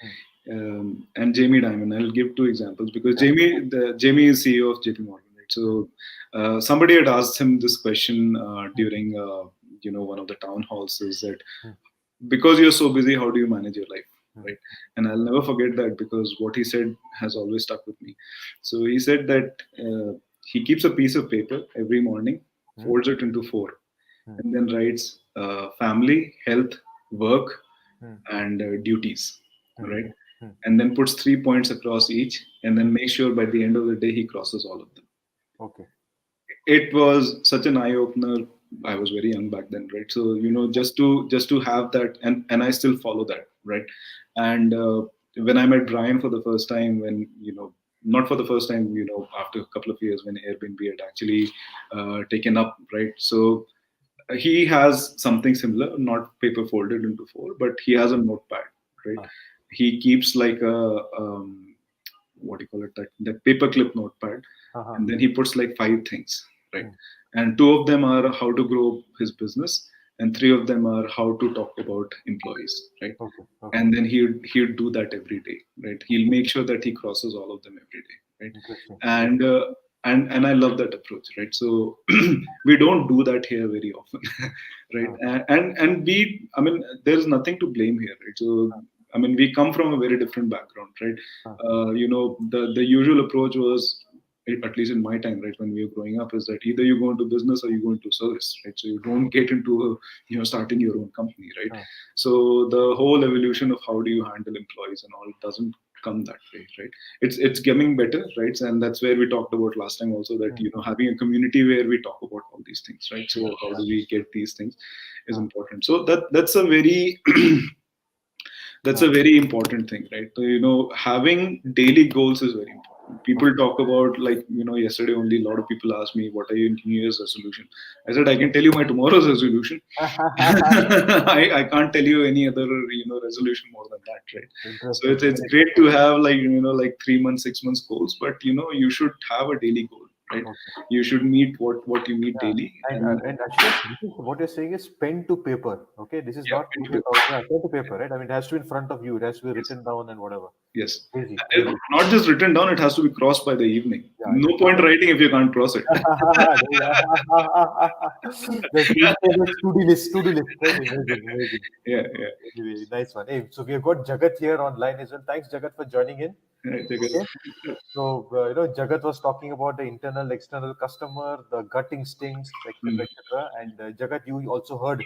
hmm. And Jamie Dimon. I'll give two examples because Yeah. Jamie is CEO of JP Morgan, right? Hmm, So somebody had asked him this question hmm, during one of the town halls, is that hmm, because you're so busy, how do you manage your life, hmm, right? And I'll never forget that, because what he said has always stuck with me. So he said that he keeps a piece of paper every morning, hmm, folds it into four, hmm, and then writes family, health, work, hmm, and duties, hmm, right? hmm. And then puts 3 points across each, and then make sure by the end of the day he crosses all of them. Okay. It was such an eye opener. I was very young back then, right? So just to have that, and I still follow that, right? And when I met Brian for the first time, when not for the first time, after a couple of years when Airbnb had actually taken up, right? So he has something similar, not paper folded into four, but he has a notepad, right? Ah, He keeps like a what do you call it, that paperclip notepad, ah, and ah. then he puts like five things, right? Hmm, And two of them are how to grow his business, and 3 of them are how to talk about employees, right? Okay. Okay. And then he'd do that every day, right? He'll make sure that he crosses all of them every day, right? Interesting. And and I love that approach, right? So we don't do that here very often, right? Uh, And we, I mean, there's nothing to blame here, right? So I mean, we come from a very different background, right? uh, The usual approach was, at least in my time, right, when we were growing up, is that either you go into business or you go into service, right? So you don't get into starting your own company, right? uh, So the whole evolution of how do you handle employees and all doesn't come that way, right? It's getting better, right? And that's where we talked about last time also, that having a community where we talk about all these things, right? So how do we get these things is uh, important. So that's a very that's a very important thing, right? So, having daily goals is very important. People talk about, like, yesterday only a lot of people asked me, what are your New Year's resolution? I said, I can tell you my tomorrow's resolution. I can't tell you any other, resolution more than that, right? So Interesting. it's great to have, like, like 3 months, 6 months goals, but, you should have a daily goal, right? Okay. You should meet what you need Yeah. daily. And actually, this is what you're saying is pen to paper. Okay, this is Yeah, not putting it out. Yeah, pen to paper, right? I mean, it has to be in front of you. It has to be yes. written down and whatever. Yes. Crazy, And crazy. not just written down, it has to be crossed by the evening. Yeah, No yeah. point writing if you can't cross it. The to-do list, to-do list, right? Amazing, amazing. Yeah, yeah. Anyway, nice one. Hey, so we have got Jagat here online as well. Thanks, Jagat, for joining in. Right, take Okay. it. So, Jagat was talking about the internal, external customer, the gut instincts, etc., Mm. etc. And Jagat, you also heard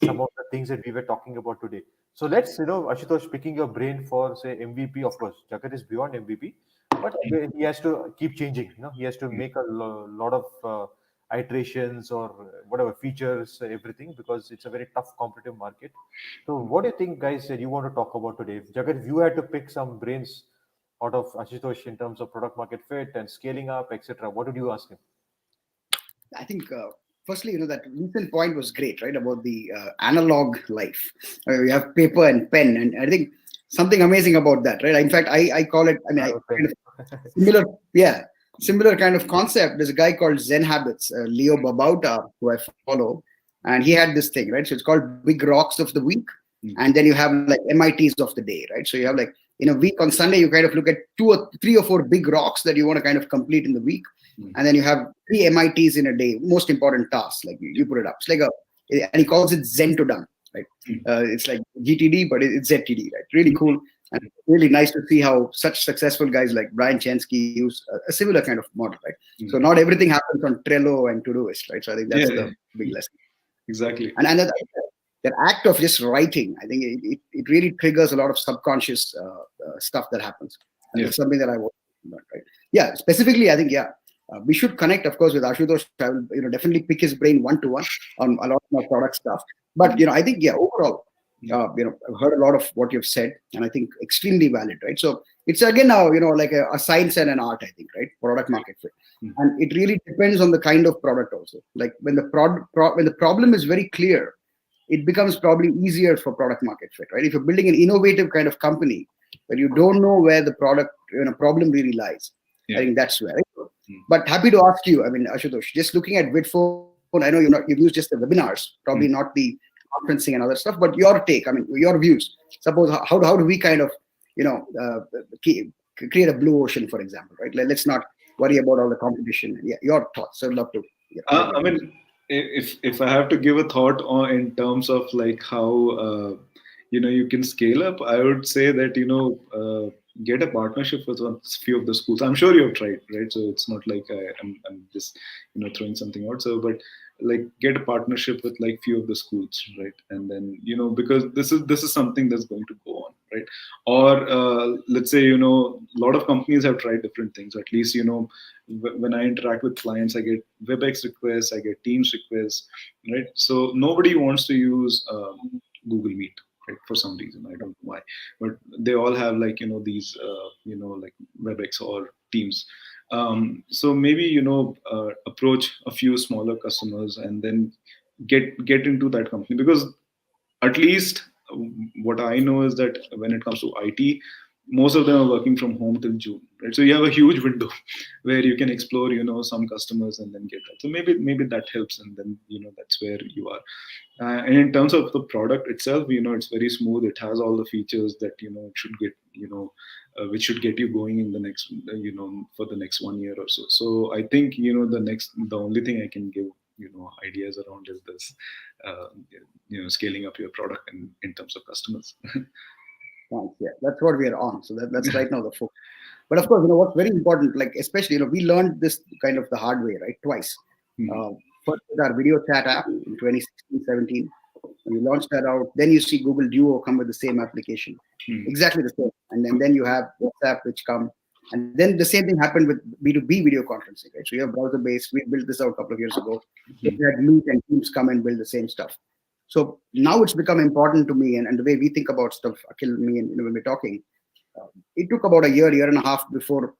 some of the things that we were talking about today. So let's, Ashutosh, picking your brain for, say, MVP. Of course, Jagat is beyond MVP, but he has to keep changing. He has to make a lot of iterations or whatever features, everything, because it's a very tough competitive market. So, what do you think, guys, that you want to talk about today? Jagat, if you had to pick some brains out of Ashutosh in terms of product market fit and scaling up, etc., what did you ask him? I think, firstly, that recent point was great, right? About the analog life. We have paper and pen, and I think something amazing about that, right? In fact, I call it. I mean, I I have a kind pen. of similar, yeah, similar kind of concept. There's a guy called Zen Habits, Leo Babauta, who I follow, and he had this thing, right? So it's called Big Rocks of the Week, and then you have like MITs of the day, right? So you have, like, in a week on Sunday, you kind of look at 2 or 3 or 4 big rocks that you want to kind of complete in the week, and then you have 3 MITs in a day, most important tasks. Like you put it up. It's like and he calls it Zen to done, right? It's like GTD, but it's ZTD, right? Really cool. And really nice to see how such successful guys like Brian Chensky use a similar kind of model, right? So not everything happens on Trello and Todoist, right? So I think that's Yeah, the big lesson. exactly. And that act of just writing, I think it really triggers a lot of subconscious stuff that happens. And Yeah. it's something that I want to learn, right? Yeah, specifically, I think, yeah, we should connect, of course, with Ashutosh. I will, definitely pick his brain one-to-one on a lot of my product stuff. But, I think, yeah, overall, I've heard a lot of what you've said, and I think extremely valid, right? So it's again now, like a science and an art, I think, right? Product market fit. And it really depends on the kind of product also. Like when the when the problem is very clear, it becomes probably easier for product market fit, right? If you're building an innovative kind of company, but you don't know where the product problem really lies, I think that's where. Right? But happy to ask you, I mean, Ashutosh, just looking at Vidphone, I know you've used just the webinars, probably not the conferencing and other stuff, but your take, I mean, your views. Suppose how do we kind of create a blue ocean, for example, right? Let's not worry about all the competition. Yeah, your thoughts. So I'd love to. I mean, if I have to give a thought on in terms of like how you can scale up, I would say that get a partnership with a few of the schools. I'm sure you've tried, right? So it's not like I'm just throwing something out. So, but like get a partnership with like few of the schools, right? And then because this is something that's going to go on, right? Or let's say a lot of companies have tried different things. At least when I interact with clients, I get WebEx requests, I get Teams requests, right? So nobody wants to use Google Meet, right? For some reason, I don't know why, but they all have like these like WebEx or Teams. So maybe approach a few smaller customers and then get into that company, because at least what I know is that when it comes to IT, most of them are working from home till June, right? So you have a huge window where you can explore, some customers and then get that. So maybe that helps, and then that's where you are. And in terms of the product itself, it's very smooth. It has all the features that it should get, which should get you going in the next, for the next 1 year or so. So I think the only thing I can give ideas around is this, uh, scaling up your product in terms of customers. Thanks. Yeah, that's what we are on. So that's right now the focus. But of course, what's very important, like especially, we learned this kind of the hard way, right? Twice. Mhm. First with our video chat app in 2016, 17. When we launched that out, then you see Google Duo come with the same application, exactly the same. And then you have WhatsApp, which come. And then the same thing happened with B2B video conferencing, right? So you have browser-based. We built this out a couple of years ago. We had Meet and Teams come and build the same stuff. So now it's become important to me, and the way we think about stuff, Akhil, me, and when we're talking, it took about a year and a half before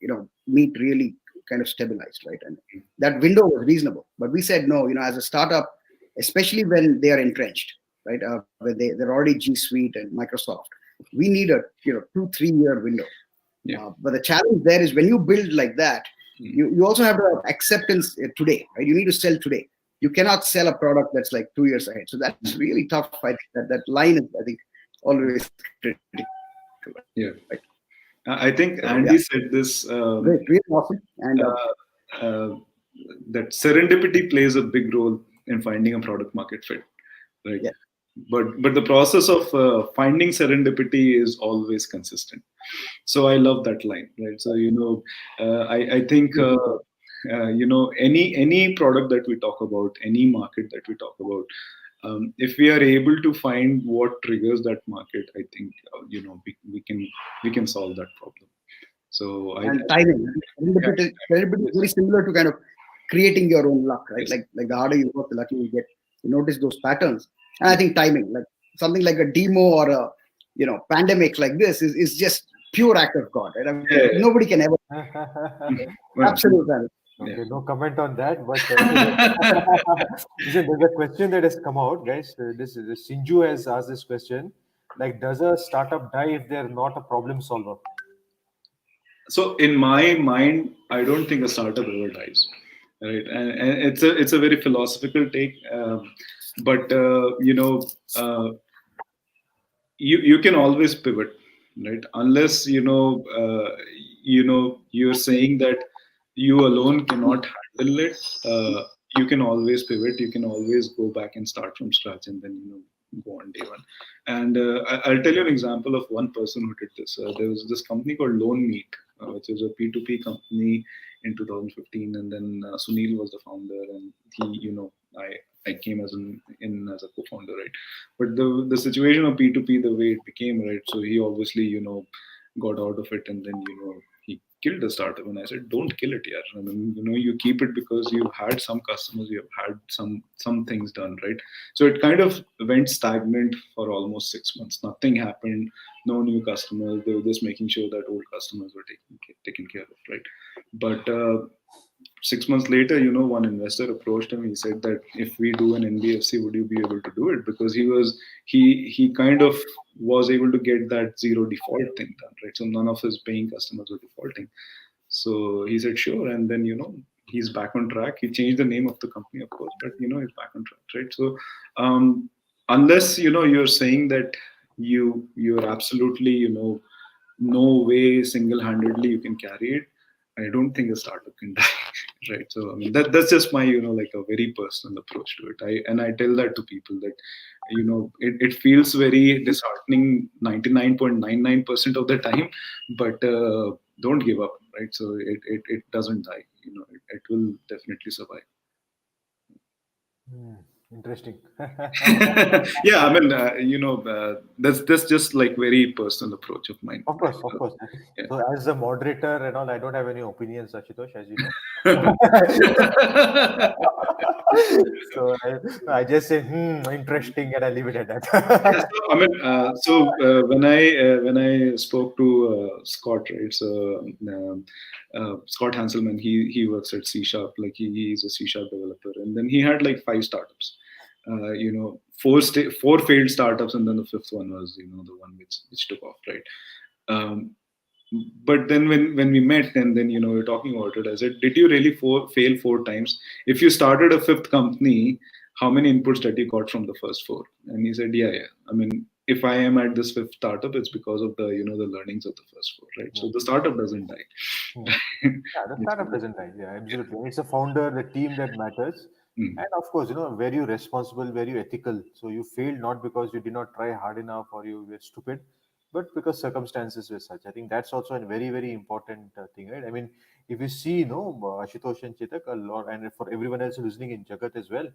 Meet really kind of stabilized, right? And that window was reasonable, but we said no. As a startup, especially when they are entrenched, right? When they're already G Suite and Microsoft, we need a 2-3 year window. Yeah. But the challenge there is when you build like that, you also have to have acceptance today, right? You need to sell today. You cannot sell a product that's like 2 years ahead. So that's really tough. I think that line is, I think, always critical. Yeah. Right? I think Andy said this. Great, really awesome. And that serendipity plays a big role in finding a product market fit, right? Yeah. But the process of finding serendipity is always consistent. So I love that line, right? So I think any product that we talk about, any market that we talk about, if we are able to find what triggers that market, I think we can solve that problem. So and timing. Serendipity is very similar to kind of creating your own luck, right? Yes. Like the harder you work, the luckier you get. You notice those patterns, and I think timing, like something like a demo or a pandemic like this, is just pure act of God, right? I mean, nobody can ever. Absolutely. Okay, no comment on that, but listen, there's a question that has come out, guys. This Sinju has asked this question: like, does a startup die if they're not a problem solver? So in my mind, I don't think a startup ever dies, right? And it's a very philosophical take, but you can always pivot, right? Unless you're saying that you alone cannot handle it. You can always pivot. You can always go back and start from scratch, and then go on day one. And I'll tell you an example of one person who did this. There was this company called LoanMeet, which is a P2P company in 2015, and then Sunil was the founder, and he, I came in as a co-founder, right? But the situation of P2P, the way it became, right? So he obviously, got out of it, and then he killed the startup. And I said, don't kill it, yeah. I mean, you keep it because you've had some customers, you've had some things done, right? So it kind of went stagnant for almost 6 months. Nothing happened, no new customers. They were just making sure that old customers were taken care of, right? But 6 months later, one investor approached him. He said that if we do an NBFC, would you be able to do it? Because he kind of was able to get that zero default thing done, right? So none of his paying customers were defaulting. So he said, sure. And then, he's back on track. He changed the name of the company, of course, but, he's back on track, right? So unless, you're saying that you're absolutely, no way single-handedly you can carry it, I don't think a startup can die, right? So I mean that's just my like a very personal approach to it. I tell that to people that it feels very disheartening 99.99% of the time, but don't give up, right? So it doesn't die. It will definitely survive. Interesting. Yeah, I mean, that's just like very personal approach of mine. Of course, of course. Yeah. So, as a moderator and all, I don't have any opinions, Ashutosh, as you know. So I just say, interesting, and I leave it at that. Yeah, so, I mean, when I spoke to Scott, right? So Scott Hanselman, he works at C Sharp, like he's a C Sharp developer, and then he had like 5 startups. Four failed startups, and then the 5th one was the one which took off, right? but then when we met, and then we're talking about it, I said, did you really fail 4 times? If you started a fifth company, how many inputs that you got from the first four? And he said, yeah, I mean, if I am at this fifth startup, it's because of the the learnings of the first four, right? Yeah. So the startup doesn't Hmm. die. Yeah, the It's, startup doesn't die. Yeah, absolutely. And it's a founder, the team that matters. mm, And of course, very responsible, very ethical. So you failed not because you did not try hard enough or you were stupid, but because circumstances were such. I think that's also a very, very important thing, right? I mean, if you see, Ashutosh and Chetak, a lot, and for everyone else listening in Jagat as well,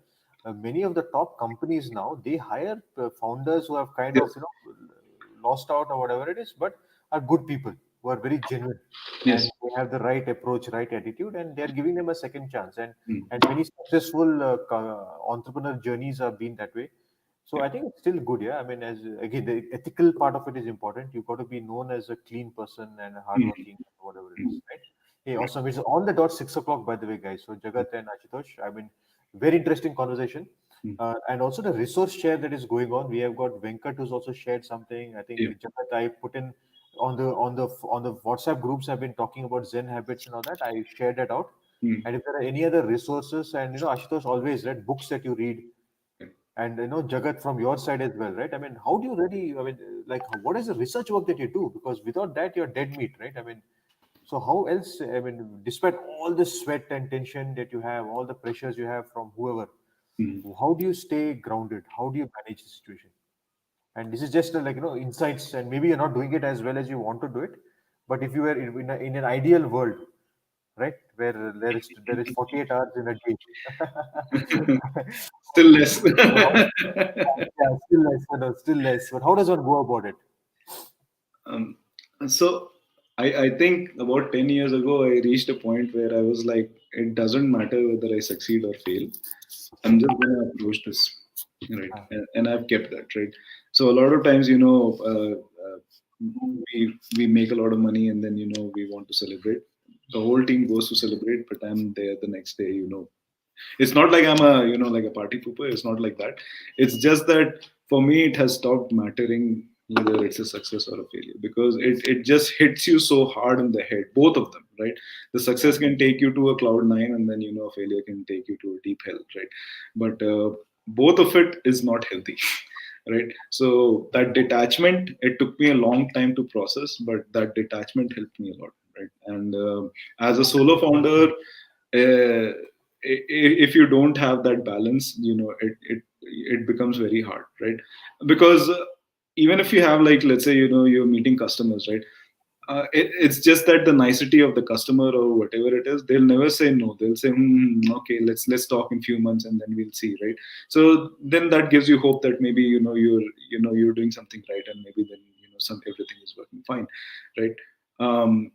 many of the top companies now, they hire founders who have kind of, yes, lost out or whatever it is, but are good people who are very genuine and yes, they have the right approach, right attitude, and they're giving them a second chance. mm, And many successful entrepreneur journeys have been that way. So yeah, I think it's still good, yeah. I mean, as again, the ethical part of it is important. You've got to be known as a clean person and a mm, hardworking, whatever it is, mm, right? Hey, right, awesome. It's on the dot 6 o'clock, by the way, guys. So Jagat and Ashutosh, I mean, very interesting conversation. mm, And also the resource share that is going on. We have got Venkat who's also shared something. I think yeah, Jagat, I put in on the WhatsApp groups. I've been talking about Zen habits and all that. I shared that out. mm, And if there are any other resources, and Ashutosh always read books that you read, right, and Jagat from your side as well, right? I mean, how do you really? I mean, like, what is the research work that you do? Because without that, you're dead meat, right? I mean, so how else? I mean, despite all the sweat and tension that you have, all the pressures you have from whoever, mm, how do you stay grounded? How do you manage the situation? And this is just like insights, and maybe you're not doing it as well as you want to do it. But if you were in an ideal world, right, where there is 48 hours in a day, still less. so how, yeah, still less, still less. But how does one go about it? Um, so I think about 10 years ago, I reached a point where I was like, it doesn't matter whether I succeed or fail. I'm just going to approach this, right? Ah, And I've kept that, right? So a lot of times, we make a lot of money, and then we want to celebrate. The whole team goes to celebrate, but I'm there the next day. It's not like I'm a like a party pooper. It's not like that. It's just that for me, it has stopped mattering whether it's a success or a failure, because it just hits you so hard in the head, both of them, right? The yeah, success can take you to a cloud nine, and then a failure can take you to a deep hell, right? But both of it is not healthy. Right, so that detachment, it took me a long time to process, but that detachment helped me a lot, right? And as a solo founder, uh, if you don't have that balance, it becomes very hard, right? Because even if you have, like, let's say, you're meeting customers, right? It's just that the nicety of the customer or whatever it is, they'll never say no. They'll say, okay, let's talk in few months, and then we'll see, right? So then that gives you hope that maybe you're doing something right, and maybe then some everything is working fine, right? um,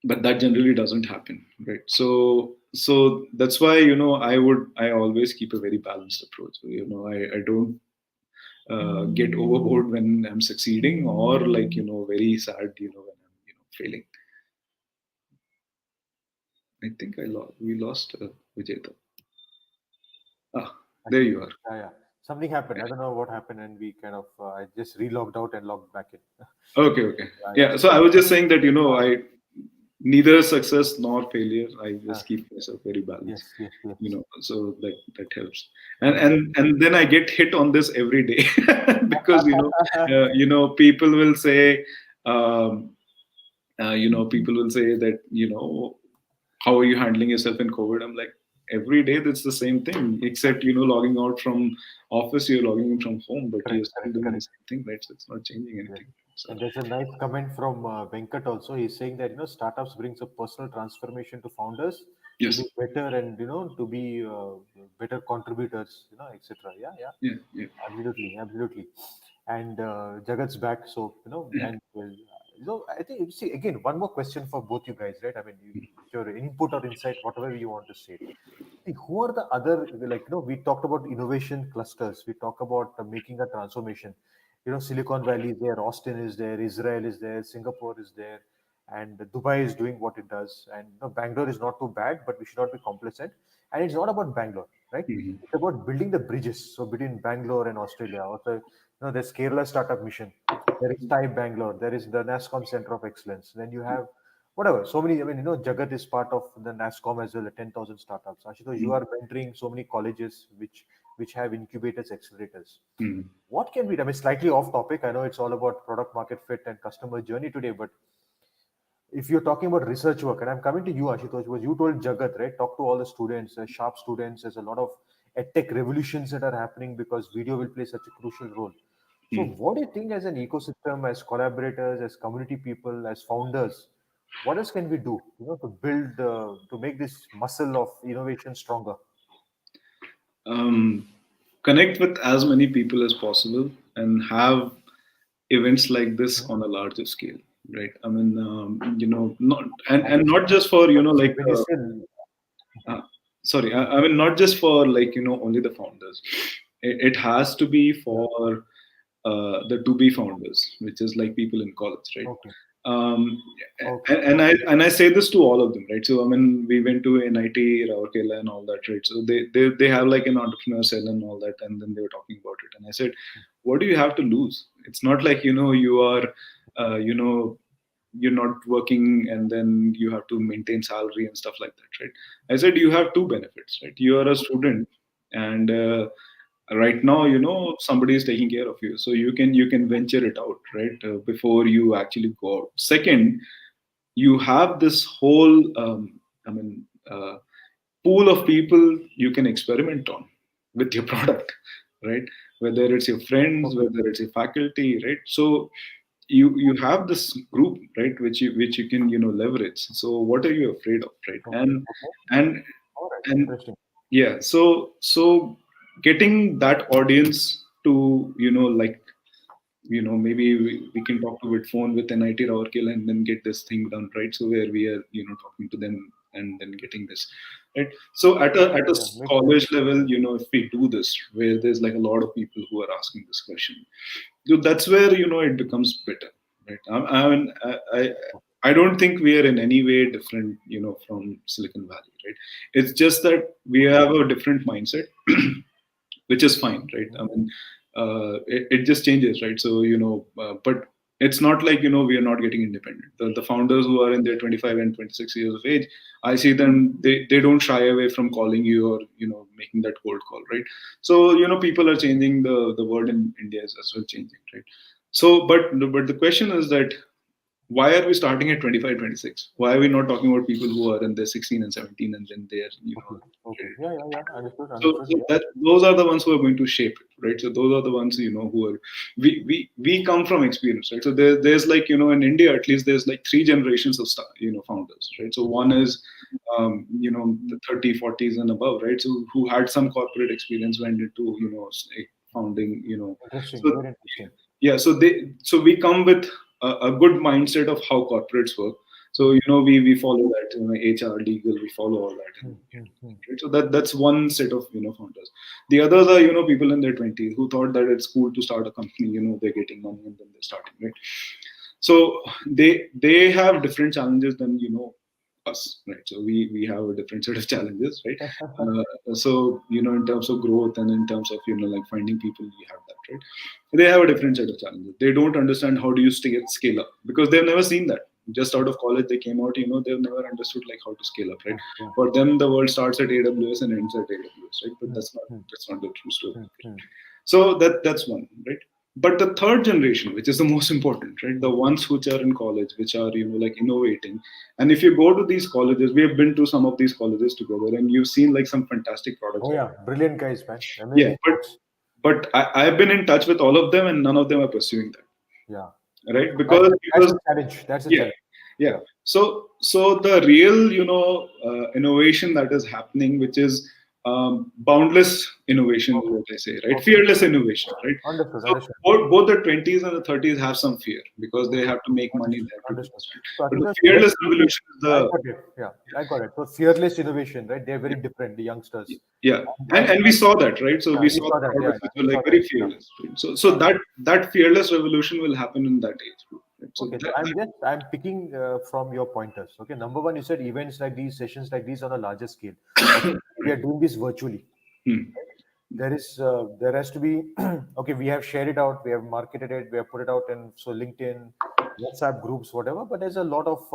but that generally doesn't happen, right? So that's why I always keep a very balanced approach. I don't get overboard when I'm succeeding, or like very sad when I'm failing. I think we lost Vijetha. Ah, I there think, you are. yeah, yeah. Something happened. I don't know what happened, and we kind of I just relogged out and logged back in. Okay, okay. Yeah, yeah. Yeah, so I was just saying that I neither success nor failure. I Uh, just keep myself very balanced. yes, yes, yes. So that helps. And Absolutely. and then I get hit on this every day because people will say, um, people will say that how are you handling yourself in COVID? I'm like, every day that's the same thing, except logging out from office, you're logging in from home, but Correct, you're still correct, doing the correct. same thing, right? So it's not changing Yes. anything. So And there's a nice comment from Venkat also. He's saying that startups brings a personal transformation to founders to be yes, better and to be better contributors, etc. Yeah, yeah. yeah, yeah, Absolutely, absolutely. And Jagat's back, so yeah. and I think see again one more question for both you guys, right? I mean, your input or insight, whatever you want to say. See, who are the other like we talked about innovation clusters. We talk about making a transformation. Silicon Valley is there, Austin is there, Israel is there, Singapore is there, and Dubai is doing what it does. And Bangalore is not too bad, but we should not be complacent. And it's not about Bangalore. right? Mhm. It's about building the bridges. So between Bangalore and Australia, also, there's Kerala Startup Mission, there is Thai Bangalore, there is the NASCOM Center of Excellence. Then you have whatever, so many. I mean, Jagat is part of the NASCOM as well, 10,000 startups. Ashutosh, you Mhm. are mentoring so many colleges which have incubators, accelerators. Mhm. What can be? I mean, slightly off topic. I know it's all about product market fit and customer journey today, but if you're talking about research work, and I'm coming to you, Ashutosh, because you told Jagat, right? Talk to all the students, sharp students. There's a lot of edtech revolutions that are happening because video will play such a crucial role. So, Mhm. what do you think as an ecosystem, as collaborators, as community people, as founders? What else can we do, to build, to make this muscle of innovation stronger? um, Connect with as many people as possible and have events like this Hmm? on a larger scale, right? I mean, not and Understood. not just for So, when you say, uh, sorry, I mean not just for only the founders. It has to be yeah, for the to be founders, which is like people in college, right? okay, Um, okay, and I say this to all of them, right? So I mean, we went to NIT, Rourkela, and all that, right? So they have like an entrepreneur cell and all that, and then they were talking about it, and I said, what do you have to lose? It's not like you are, uh, you know, you're not working and then you have to maintain salary and stuff like that, right? I said you have two benefits, right? You are a student, and right now somebody is taking care of you, so you can venture it out, right? Before you actually go out. Second, you have this whole I mean pool of people you can experiment on with your product, right? Whether it's your friends, okay, whether it's your faculty, right? So you have this group, right, which you can leverage. So what are you afraid of, right? okay, and okay. and All right, and interesting. yeah, so getting that audience to like maybe we can talk to with phone with NIT Rourkela and then get this thing done, right? So where we are talking to them and then getting this, right? So at a Yeah, at a yeah, yeah. Makes sense. college level, if we do this, where there's like a lot of people who are asking this question, so that's where it becomes better, right? I don't think we are in any way different, from Silicon Valley, right? It's just that we have a different mindset, which is fine, right? I mean, it just changes, right? So but it's not like we are not getting independent. The founders who are in their 25 and 26 years of age, I see them. They don't shy away from calling you or making that cold call, right? So people are changing. The world in India is as well changing, right? So, but the question is that why are we starting at 25, 26? Why are we not talking about people who are in their 16 and 17 and then they're Okay, okay. ready to Yeah, do yeah, it, yeah. right? Understood, So, understood. so Yeah. that those are the ones who are going to shape it, right? So those are the ones who are we come from experience, right? So there's like in India at least there's like three generations of founders, right? So one is the 30, 40s and above, right? So who had some corporate experience, went into say, founding, Interesting, so very interesting. yeah, so we come with a good mindset of how corporates work. So we follow that, HR, legal, we follow all that, and Hmm, hmm, hmm. right? So that's one set of founders. The others are people in their 20s who thought that it's cool to start a company. They're getting money and then they're starting, right? So they have different challenges than us, right? So we have a different set of challenges, right? So in terms of growth and in terms of like finding people, we have that, right? They have a different set of challenges. They don't understand how do you scale up because they've never seen that. Just out of college, they came out, they've never understood like how to scale up, right? Yeah, yeah. For them, the world starts at AWS and ends at AWS, right? But Hmm, hmm, that's not the true story. hmm, hmm, So that's one, right? But the third generation, which is the most important, right? The hmm. ones which are in college, which are like innovating. And if you go to these colleges, we have been to some of these colleges together, and you've seen like some fantastic products. Oh yeah, brilliant guys, man. Yeah, Amazing but folks. I've been in touch with all of them, and none of them are pursuing Yeah. that, right? So that's Because the challenge. That's the yeah, challenge. yeah. Yeah. So the real innovation that is happening, which is boundless innovation, is Okay. what I say, right? Okay. Fearless innovation, right? Understood. So Understood. both the 20s and the 30s have some fear because they Hmm. have to make money, Understood. they have to do Understood. this, right? So But the Ashutosh, let's fearless take it. revolution is I the got it. Yeah, I got it. So fearless innovation, right? They're very different, the youngsters. yeah, And and we saw that, right? So yeah, we we saw saw the that. Yeah, products yeah, which we were saw like that. very Yeah. fearless, right? So Yeah. that fearless revolution will happen in that age group, right? So Okay, so that I'm picking from your pointers. Okay, number one, you said events like these, sessions like these on a larger scale. Okay, we are doing this virtually. Hmm. There has to be okay. We have shared it out, we have marketed it, we have put it out in so LinkedIn, WhatsApp groups, whatever. But there's a lot of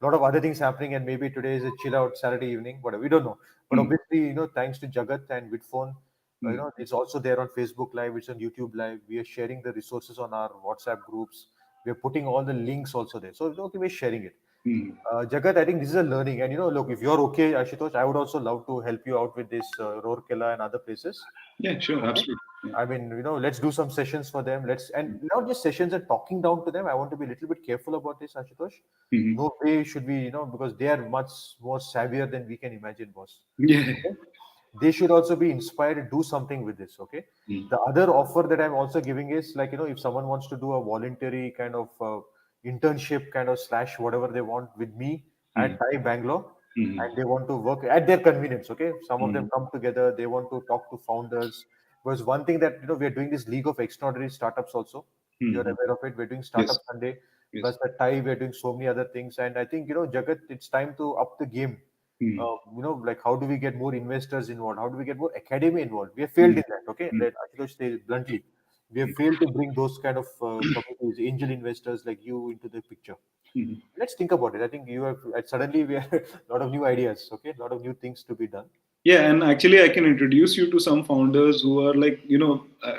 other things happening, and maybe today is a chill out Saturday evening, whatever. We don't know, but Hmm. obviously, thanks to Jagat and Vidphone, Hmm. it's also there on Facebook Live, it's on YouTube Live. We are sharing the resources on our WhatsApp groups. We are putting all the links also there. So okay, we're sharing it. Hmm. Jagat, I think this is a learning, and look, if you're okay, Ashutosh, I would also love to help you out with this Rourkela and other places. Yeah, sure, Okay. absolutely. Yeah. I mean, let's do some sessions for them. And not just sessions and talking down to them. I want to be a little bit careful about this, Ashutosh. Hmm. No way should we, because they are much more savvier than we can imagine, boss. Yeah. Okay? They should also be inspired to do something with this. Okay. Hmm. The other offer that I'm also giving is like, if someone wants to do a voluntary kind of internship kind of slash whatever they want with me Hmm. at TIE Bangalore, Hmm. and they want to work at their convenience. Okay. Some of them Hmm. come together, they want to talk to founders. Because one thing that we are doing this League of Extraordinary Startups also. You're Hmm. aware of it. We're doing Yes. Startup Sunday. Yes. Plus at TIE, we're doing so many other things. And I think Jagat, it's time to up the game. Hmm. Like how do we get more investors involved? How do we get more academy involved? We have failed Hmm. in that. Okay, Hmm. let Ashutosh say it bluntly, we have failed to bring those kind of communities, angel investors like you into the picture. Hmm. Let's think about it. I think you have suddenly we have a lot of new ideas. Okay, a lot of new things to be done. Yeah, and actually, I can introduce you to some founders who are like,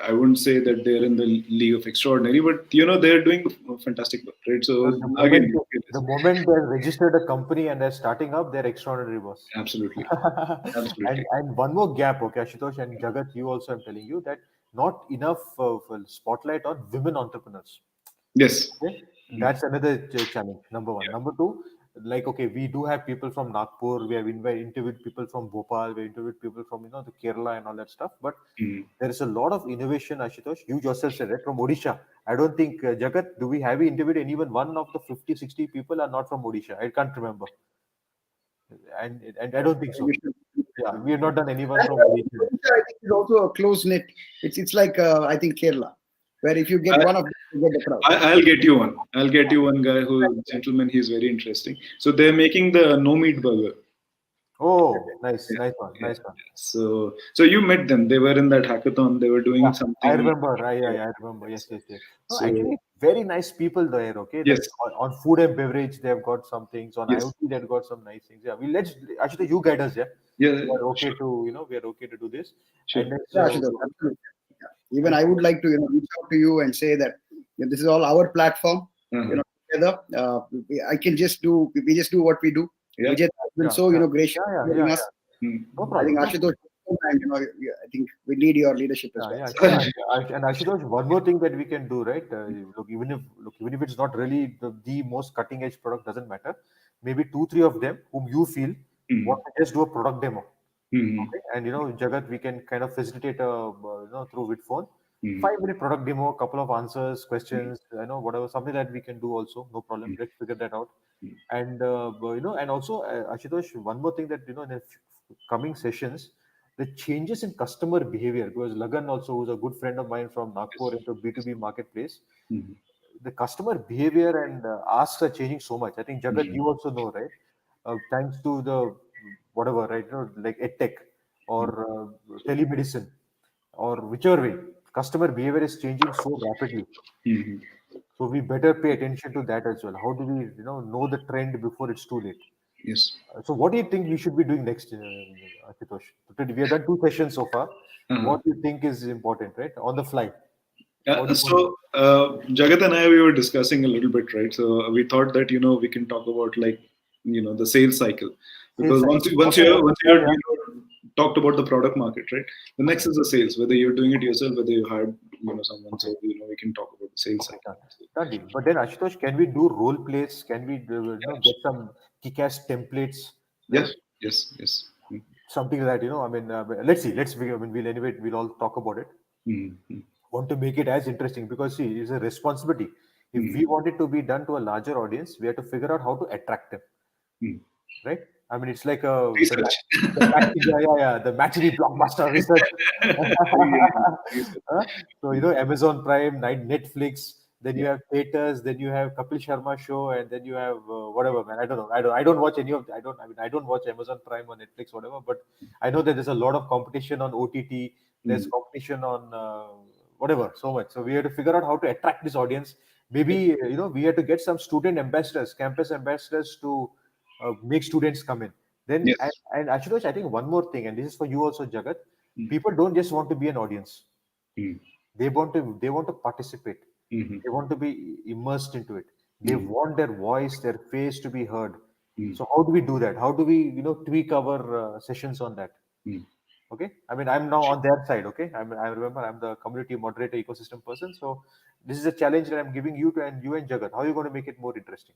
I wouldn't say that they're in the league of extraordinary, but they're doing fantastic work, right? Uh, So the again, moment the moment they're registered a company and they're starting up, they're extraordinary, boss. absolutely, and absolutely, and one more gap, okay, Ashutosh and Jagat, you also, I'm telling you that not enough spotlight on women entrepreneurs. yes, Okay, that's another challenge. Number one. Number two, like okay, we do have people from Nagpur. We have interviewed people from Bhopal. We interviewed people from the Kerala and all that stuff. But mm. there is a lot of innovation, Ashutosh. You yourself said it from Odisha. I don't think Jagat. Do we have we interviewed anyone? One of the 50, 60 people are not from Odisha. I can't remember, and I don't think so. We should- Yeah, we have not done anyone And from Odisha. Odisha, I think, is also a close knit. It's like I think Kerala, where if you get I, one of them, you get the crowd. I'll get you one. I'll get you one guy who gentleman. He's very interesting. So they're making the no meat burger. Oh, nice, Yeah, nice one, yeah. nice one. So you met them. They were in that hackathon. They were Yeah, doing I something. remember. Yeah. I remember. Yes, yes, yes. No, So actually, very nice people there. Okay, like yes, on food and beverage, they've got some things. On yes, IoT, they've got some nice things. Yeah, we let's actually you guide us. Yeah, yeah, we are okay sure, to we are okay to do this. sure. And then Yeah, so Ashutosh, absolutely. Yeah. Even and I so would like to reach out to you and say that this is all our platform. Uh-huh. Together, I can just do. We just do what we do. Yeah. Vijay has been yeah, so yeah, gracious yeah, helping yeah, us. yeah. Hmm. No I think problem. No Ashutosh, problem. and I think we need your leadership as Yeah, well. yeah, yeah. And Ashutosh, one more thing that we can do, right? Even if it's not really the most cutting edge product, doesn't matter. Maybe two, three of them whom you feel Hmm. want to just do a product demo. Hmm. Okay, and Jagat, we can kind of facilitate through Vidphone, Hmm. 5 minute product demo, couple of answers, questions, whatever, something that we can do also, no problem. Let's figure that out. And and also Ashutosh, one more thing that in the coming sessions, the changes in customer behavior, because Lagan also, who's a good friend of mine from Nagpur into B2B marketplace, Hmm. the customer behavior and asks are changing so much. I think Jagat, Hmm. you also know, right? Thanks to the whatever, right? Like edtech or telemedicine or whichever way, customer behavior is changing so rapidly. Hmm. So we better pay attention to that as well. How do we, know the trend before it's too late? Yes. So what do you think we should be doing next, Ashutosh? We have done two sessions so far. Uh-huh. What do you think is important, right? On the fly. What do you want to do? So Jagat and I, we were discussing a little bit, right? So we thought that we can talk about like the sales cycle, Sales because cycle. once Okay, you okay. once Yeah, you yeah. talked about the product market, right? The next Okay. is the sales. Whether you're doing it yourself, whether you hired someone. Okay. So we can talk about the sales Okay, cycle. done. Done deal. But then, Ashutosh, can we do role plays? Can we, get some kick-ass templates, right? Yes, yes, yes. Something like that, I mean, let's see. I mean, we'll all talk about it. Mm-hmm. Want to make it as interesting because see, it's a responsibility. If Mm-hmm. we want it to be done to a larger audience, we have to figure out how to attract them, Mm-hmm. right? I mean, it's like Research. the the matinee blockbuster research. Exactly. Research. Huh? So Amazon Prime, Netflix, then you have theaters, then you have Kapil Sharma show, and then you have whatever, man. I don't know. I don't watch any of. I don't watch Amazon Prime or Netflix, whatever. But I know that there's a lot of competition on OTT. There's competition on whatever, so much. So we have to figure out how to attract this audience. Maybe we have to get some student ambassadors, campus ambassadors to make students come in. Then Yes. and Ashutosh, I think one more thing, and this is for you also, Jagat. People don't just want to be an audience. Mm. They want to participate. Mhm. They want to be immersed into it. They Mm. want their voice, their face to be heard. Mm. So how do we do that? How do we tweak our sessions on that? Mm. Okay, I mean, I'm now on their side. Okay, I remember I'm the community moderator ecosystem person. So this is a challenge that I'm giving you to, and you and Jagat. How are you going to make it more interesting?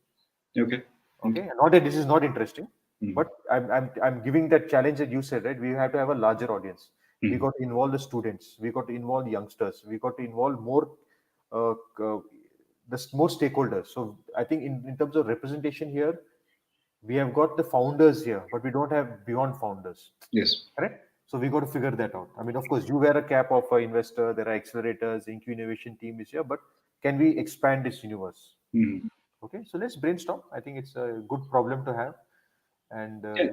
Okay. Okay, not that this is not interesting, Mm. but I'm giving that challenge that you said, right? We have to have a larger audience. We Mm. got to involve the students. We got to involve youngsters. We got to involve more uh, uh, more stakeholders. So I think in terms of representation here, we have got the founders here, but we don't have beyond founders. Yes. Correct? So we got to figure that out. I mean, of course, you wear a cap of an investor. There are accelerators. INQ Innovation team is here, but can we expand this universe? Mm. Okay, so let's brainstorm. I think it's a good problem to have, and Yeah.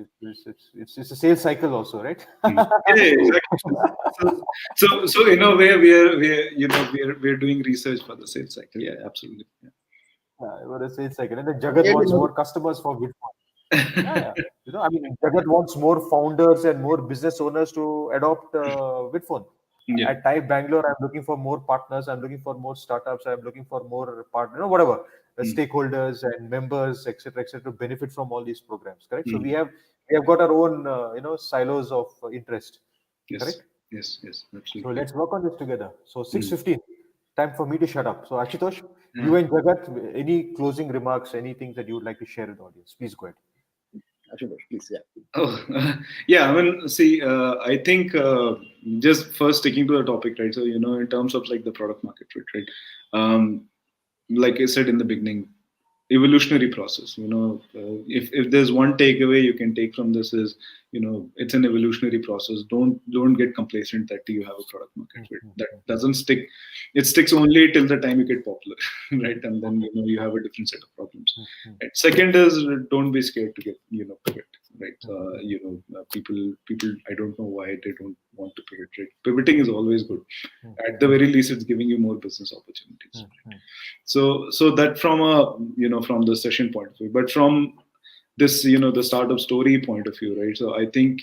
it's a sales cycle also, right? Mm. Yeah, exactly. So in a way, we're doing research for the sales cycle. Yeah, absolutely. Yeah. What a sales cycle, and then Jagat Yeah, wants more customers for Bitcoin. Yeah. I mean, Jagat wants more founders and more business owners to adopt Bitphone. Yeah. At Type Bangalore, I'm looking for more partners. I'm looking for more startups. I'm looking for more whatever stakeholders and members, etc., to benefit from all these programs. Correct. So we have got our own silos of interest. Yes. Correct. Yes. Yes. So Absolutely. let's work on this together. So 6:15, time for me to shut up. So Ashutosh, Yeah. you and Jagat, any closing remarks, anything that you would like to share with the audience? Please go ahead. Ashutosh, please, yeah. Oh, yeah. I mean, see, I think just first sticking to the topic, right? So, in terms of like the product market fit, right? Like I said in the beginning, evolutionary process. If there's one takeaway you can take from this is, it's an evolutionary process. Don't get complacent that you have a product market fit. That doesn't stick. It sticks only till the time you get popular, right? And then you have a different set of problems. Right? Second is don't be scared to get pivot, right? People I don't know why they don't want to pivot. Right? Pivoting is always good. At the very least, it's giving you more business opportunities. So that from the session point of view, but from this the startup story point of view, right? So I think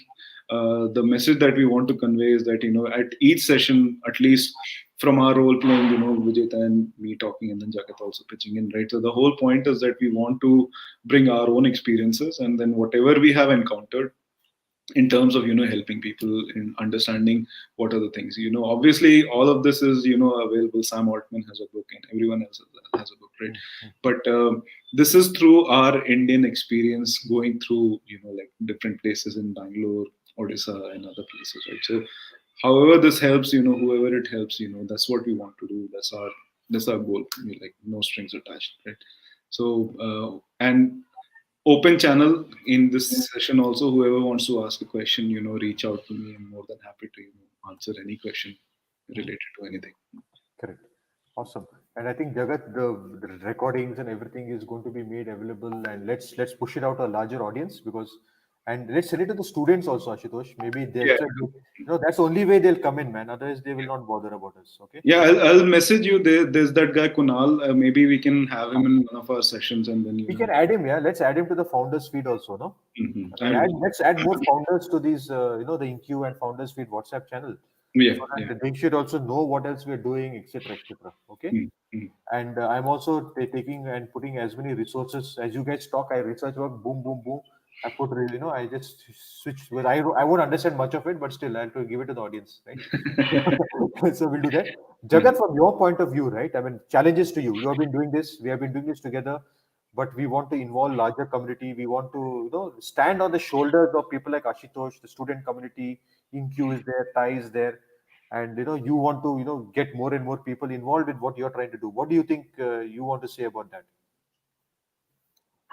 the message that we want to convey is that at each session, at least from our role playing, Vijetha and me talking, and then Jagat also pitching in, right? So the whole point is that we want to bring our own experiences, and then whatever we have encountered in terms of helping people in understanding what are the things. Obviously all of this is available. Sam Altman has a book and everyone else has a book, right? But this is through our Indian experience going through like different places in Bangalore, Odisha and other places, right? So however this helps, whoever it helps, that's what we want to do. That's our goal. Like no strings attached, right? So and open channel in this session also. Whoever wants to ask a question, reach out to me. I'm more than happy to answer any question related to anything. Correct. Awesome. And I think Jagat, the recordings and everything is going to be made available, and let's push it out to a larger audience, and let's send it to the students also, Ashutosh. Maybe Yeah. that's the only way they'll come in, man. Otherwise, they will not bother about us. Okay. Yeah, I'll message you. There's that guy Kunal. Maybe we can have him in one of our sessions, and then We can add him. Yeah, let's add him to the founders feed also. No. Let's add more founders to these. The INQ and founders feed WhatsApp channel. Yeah, So that they should also know what else we are doing, etc., etc. Okay. And I'm also taking and putting as many resources as you guys talk. I research work, boom, boom, boom. I put, I just switch. Well, I won't understand much of it, but still, I have to give it to the audience, right? So we'll do that. Jagat, from your point of view, right? I mean, challenges to you. You have been doing this. We have been doing this together, but we want to involve larger community. We want to, stand on the shoulders of people like Ashutosh, the student community. INQ is there, TIE is there, and you want to get more and more people involved in what you're trying to do. What do you think you want to say about that?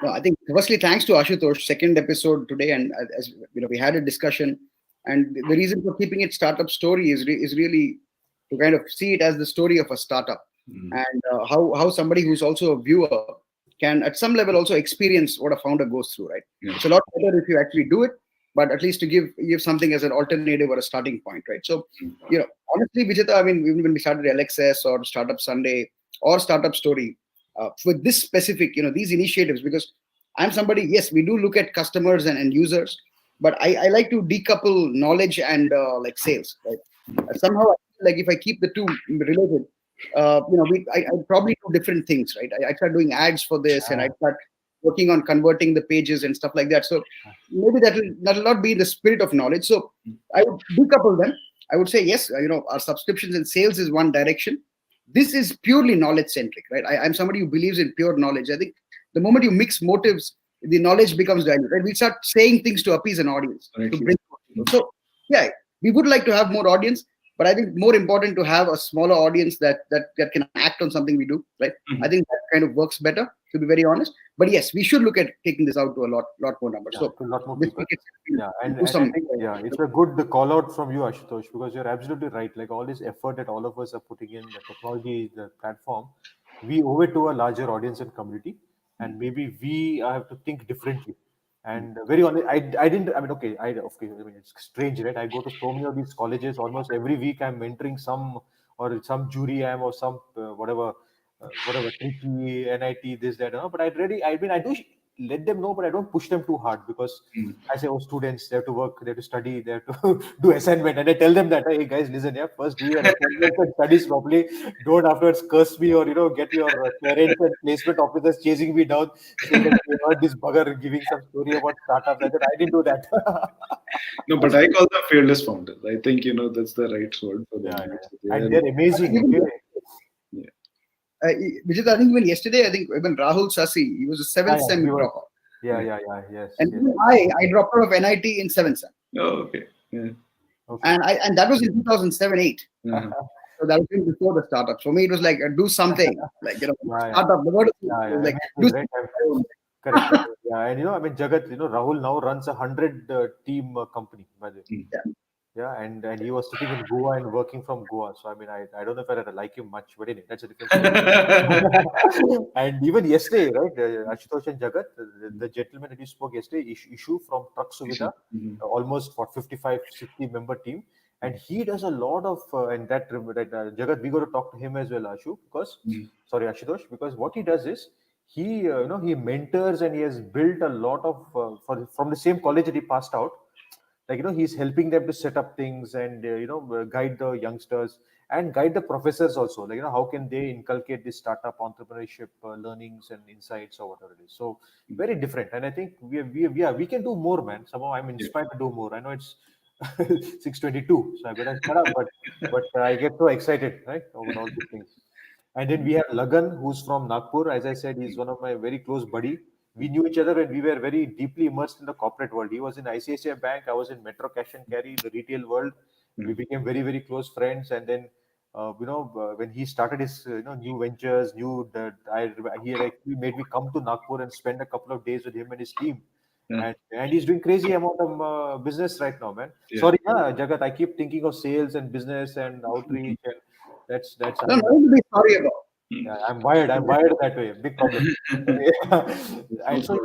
No, I think firstly, thanks to Ashutosh, second episode today, and as we had a discussion, and the reason for keeping it startup story is really to kind of see it as the story of a startup. and how somebody who's also a viewer can at some level also experience what a founder goes through, right? It's a lot better if you actually do it, but at least to give something as an alternative or a starting point, right? So, honestly, Vijeta, I mean, even when we started LXS or Startup Sunday or Startup Story, with this specific, these initiatives, because I'm somebody, yes, we do look at customers and users, but I like to decouple knowledge and like sales, right? Somehow, I feel like if I keep the two related, I probably do different things, right? I start doing ads for this, and I start working on converting the pages and stuff like that. So maybe that'll not be the spirit of knowledge. So I would decouple them. I would say yes, our subscriptions and sales is one direction. This is purely knowledge centric, right? I'm somebody who believes in pure knowledge. I think the moment you mix motives, the knowledge becomes dilute, right? We start saying things to appease an audience, to bring people. So yeah, we would like to have more audience, but I think more important to have a smaller audience that can act on something we do, right? I think that kind of works better, to be very honest. But yes, we should look at taking this out to a lot more numbers. Yeah, So to a lot more this people. week Yeah, do and I some. think it's a good call out from you, Ashutosh, because you're absolutely right. Like all this effort that all of us are putting in the technology, the platform, we owe it to a larger audience and community, and maybe we have to think differently. And very honest, I didn't. I mean, okay. I mean, it's strange, right? I go to so many of these colleges almost every week. I'm mentoring some or some jury am or some whatever tricky NIT this that. But I do let them know, but I don't push them too hard because I say, oh, students, they have to work, they have to study, they have to do assignment. And I tell them that, hey, guys, listen, yeah, first do your assignment and studies properly. Don't afterwards curse me or, get your parents and placement officers chasing me down saying that you heard this bugger giving some story about startups. I said, I didn't do that. No, but I call them fearless founders. I think that's the right word for them. Yeah, Right? So yeah. And they they're amazing. Okay. yeah. Vijay, I think even yesterday, I think even Rahul Sasi, he was a seventh sem dropout. Yeah. Yes. And Yes. even I dropped out of NIT in seventh sem. Oh, okay. Yeah. Okay. And that was in 2007-8. Uh-huh. So that was even before the startup. For me, it was like do something, like startup. The word was like do Right. something. Correct. Yeah, and I mean, Jagat, Rahul now runs 100 team company, by the way. Yeah, and he was sitting in Goa and working from Goa. So I mean, I don't know if I like him much, but anyway, that's a different story. And even yesterday, right, Ashutosh and Jagat, the gentleman that you spoke yesterday, Ishu from Truck Suvidha, almost for 55, 60 member team, and he does a lot of and that Jagat, we got to talk to him as well, Ashu, because sorry, Ashutosh, because what he does is he he mentors and he has built a lot of from the same college that he passed out, like he's helping them to set up things and guide the youngsters and guide the professors also, like how can they inculcate this startup entrepreneurship learnings and insights or whatever it is. So very different, and I think we can do more, man. Somehow I'm inspired to do more. I know it's 6:22, so I better shut up, but I get so excited, right, over all these things. And then we have Lagan, who's from Nagpur. As I said, he's one of my very close buddy. We knew each other when we were very deeply immersed in the corporate world. He was in ICICI Bank. I was in Metro Cash and Carry, the retail world. We became very, very close friends. And then, when he started his, new ventures, he had actually made me come to Nagpur and spend a couple of days with him and his team. And he's doing crazy amount of business right now, man. Sorry, Jagat, I keep thinking of sales and business and outreach, and that's No, nothing to be sorry about. yeah, I'm wired. I'm wired that way. Big problem. And so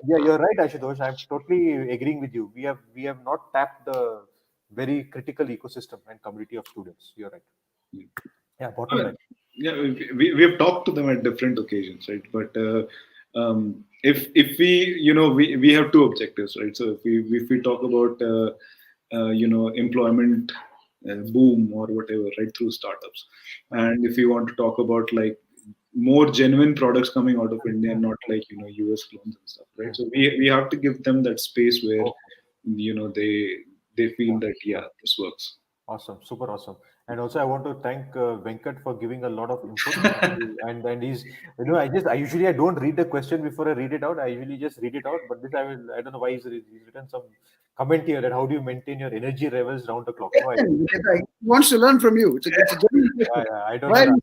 you're right, Ashutosh. I'm totally agreeing with you. We have not tapped the very critical ecosystem and community of students. You're right. Yeah, bottom line. Yeah, we have talked to them at different occasions, right? But if we have two objectives, right? So if we talk about employment boom or whatever, right, through startups, and if we want to talk about like more genuine products coming out of India and not like US clones and stuff, right? So we have to give them that space where they feel that this works. Awesome, super awesome. And also, I want to thank Venkat for giving a lot of input. And he's, I usually I don't read the question before I read it out. I usually just read it out. But this I don't know why he's written some comment here that how do you maintain your energy levels round the clock? No, He wants to learn from you. It's a genuine question. I don't know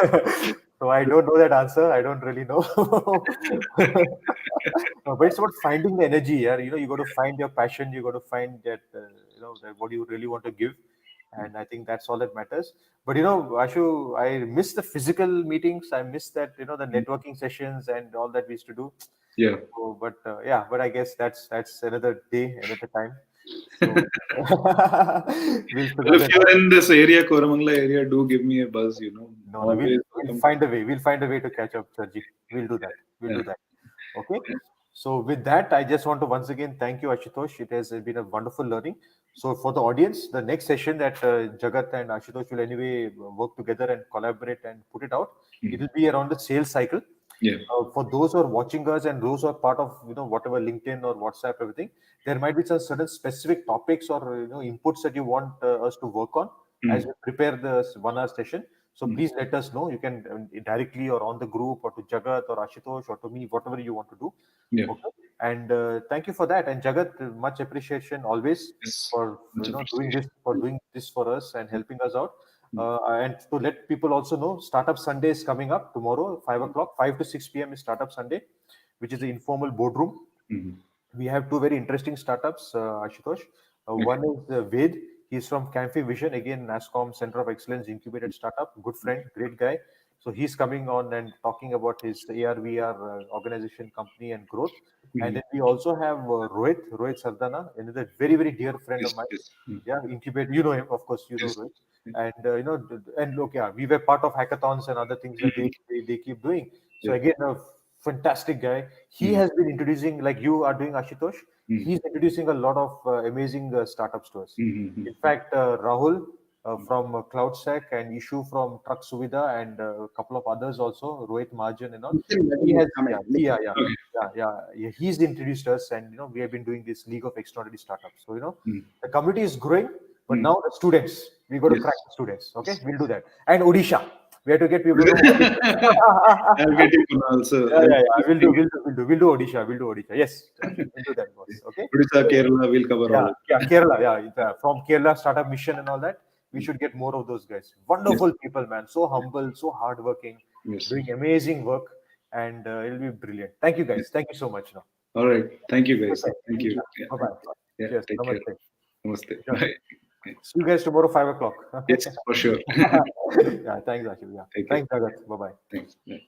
that. So I don't know that answer. I don't really know. No, but it's about finding the energy. Yeah, you got to find your passion. You got to find that that what you really want to give. and I think that's all that matters. But Ashu, I miss the physical meetings. I miss that the networking sessions and all that we used to do. Yeah. So, but but I guess that's another day, another time. So we'll figure Well, if that you're out. in this area, Koramangala area, do give me a buzz. No, no, Always we'll welcome. find a way. We'll find a way to catch up, Sarji. We'll do that. We'll Yeah. do that. Okay. So with that, I just want to once again thank you, Ashutosh. It has been a wonderful learning. So for the audience, the next session that Jagat and Ashutosh will anyway work together and collaborate and put it out, it will be around the sales cycle. Yeah. For those who are watching us and those who are part of whatever LinkedIn or WhatsApp, everything, there might be some certain specific topics or inputs that you want us to work on as we prepare the 1 hour session. So please let us know. You can directly or on the group or to Jagat or Ashutosh or to me, whatever you want to do. Yeah. Okay. And thank you for that. And Jagat, much appreciation always Yes. for Much doing this for us and helping us out. And to let people also know, Startup Sunday is coming up tomorrow, 5 o'clock, 5 to 6 p.m. is Startup Sunday, which is the informal boardroom. We have two very interesting startups, Ashutosh. One is Ved. He's from Camphy Vision, again, NASCOM Center of Excellence Incubated Startup. Good friend, great guy. So he's coming on and talking about his AR/VR organization, company, and growth. And then we also have Rohit Sardana, another very, very dear friend of Yes. mine. Yes. Yeah, Incubate. You know him, of course. You know Yes. Rohit. And and look, yeah, we were part of hackathons and other things that they keep doing. So Yeah. again, a fantastic guy. He has been introducing, like you are doing, Ashutosh. He's introducing a lot of amazing startups to us. In fact, Rahul from CloudSec and Ishu from Truck Suvidha and a couple of others also, Rohit Mahajan and all. He has, yeah. He's introduced us, and we have been doing this League of Extraordinary Startups. So the community is growing, but now the students, we got to Yes. crack the students. Okay, we'll do that. And Odisha, we have to get people. I'll get you also. Yeah. We'll do Odisha. We'll do Odisha. Yes, we'll do that, boss. Okay. Odisha, Kerala, we'll cover all. Kerala. From Kerala Startup Mission and all that. We should get more of those guys. Wonderful people, man. So humble, so hardworking, Yes. doing amazing work, and it'll be brilliant. Thank you, guys. Thank you so much. Now. All right. Thank you, guys. Okay. Thank you. Bye bye. Yeah. Cheers. Take care. Namaste. Namaste. Sure. Bye. See you guys tomorrow, 5 o'clock. Yes, for sure. Yeah. Thanks, Ashiv. Yeah. Take care. Thanks, Jagat. Bye bye. Thanks. Bye.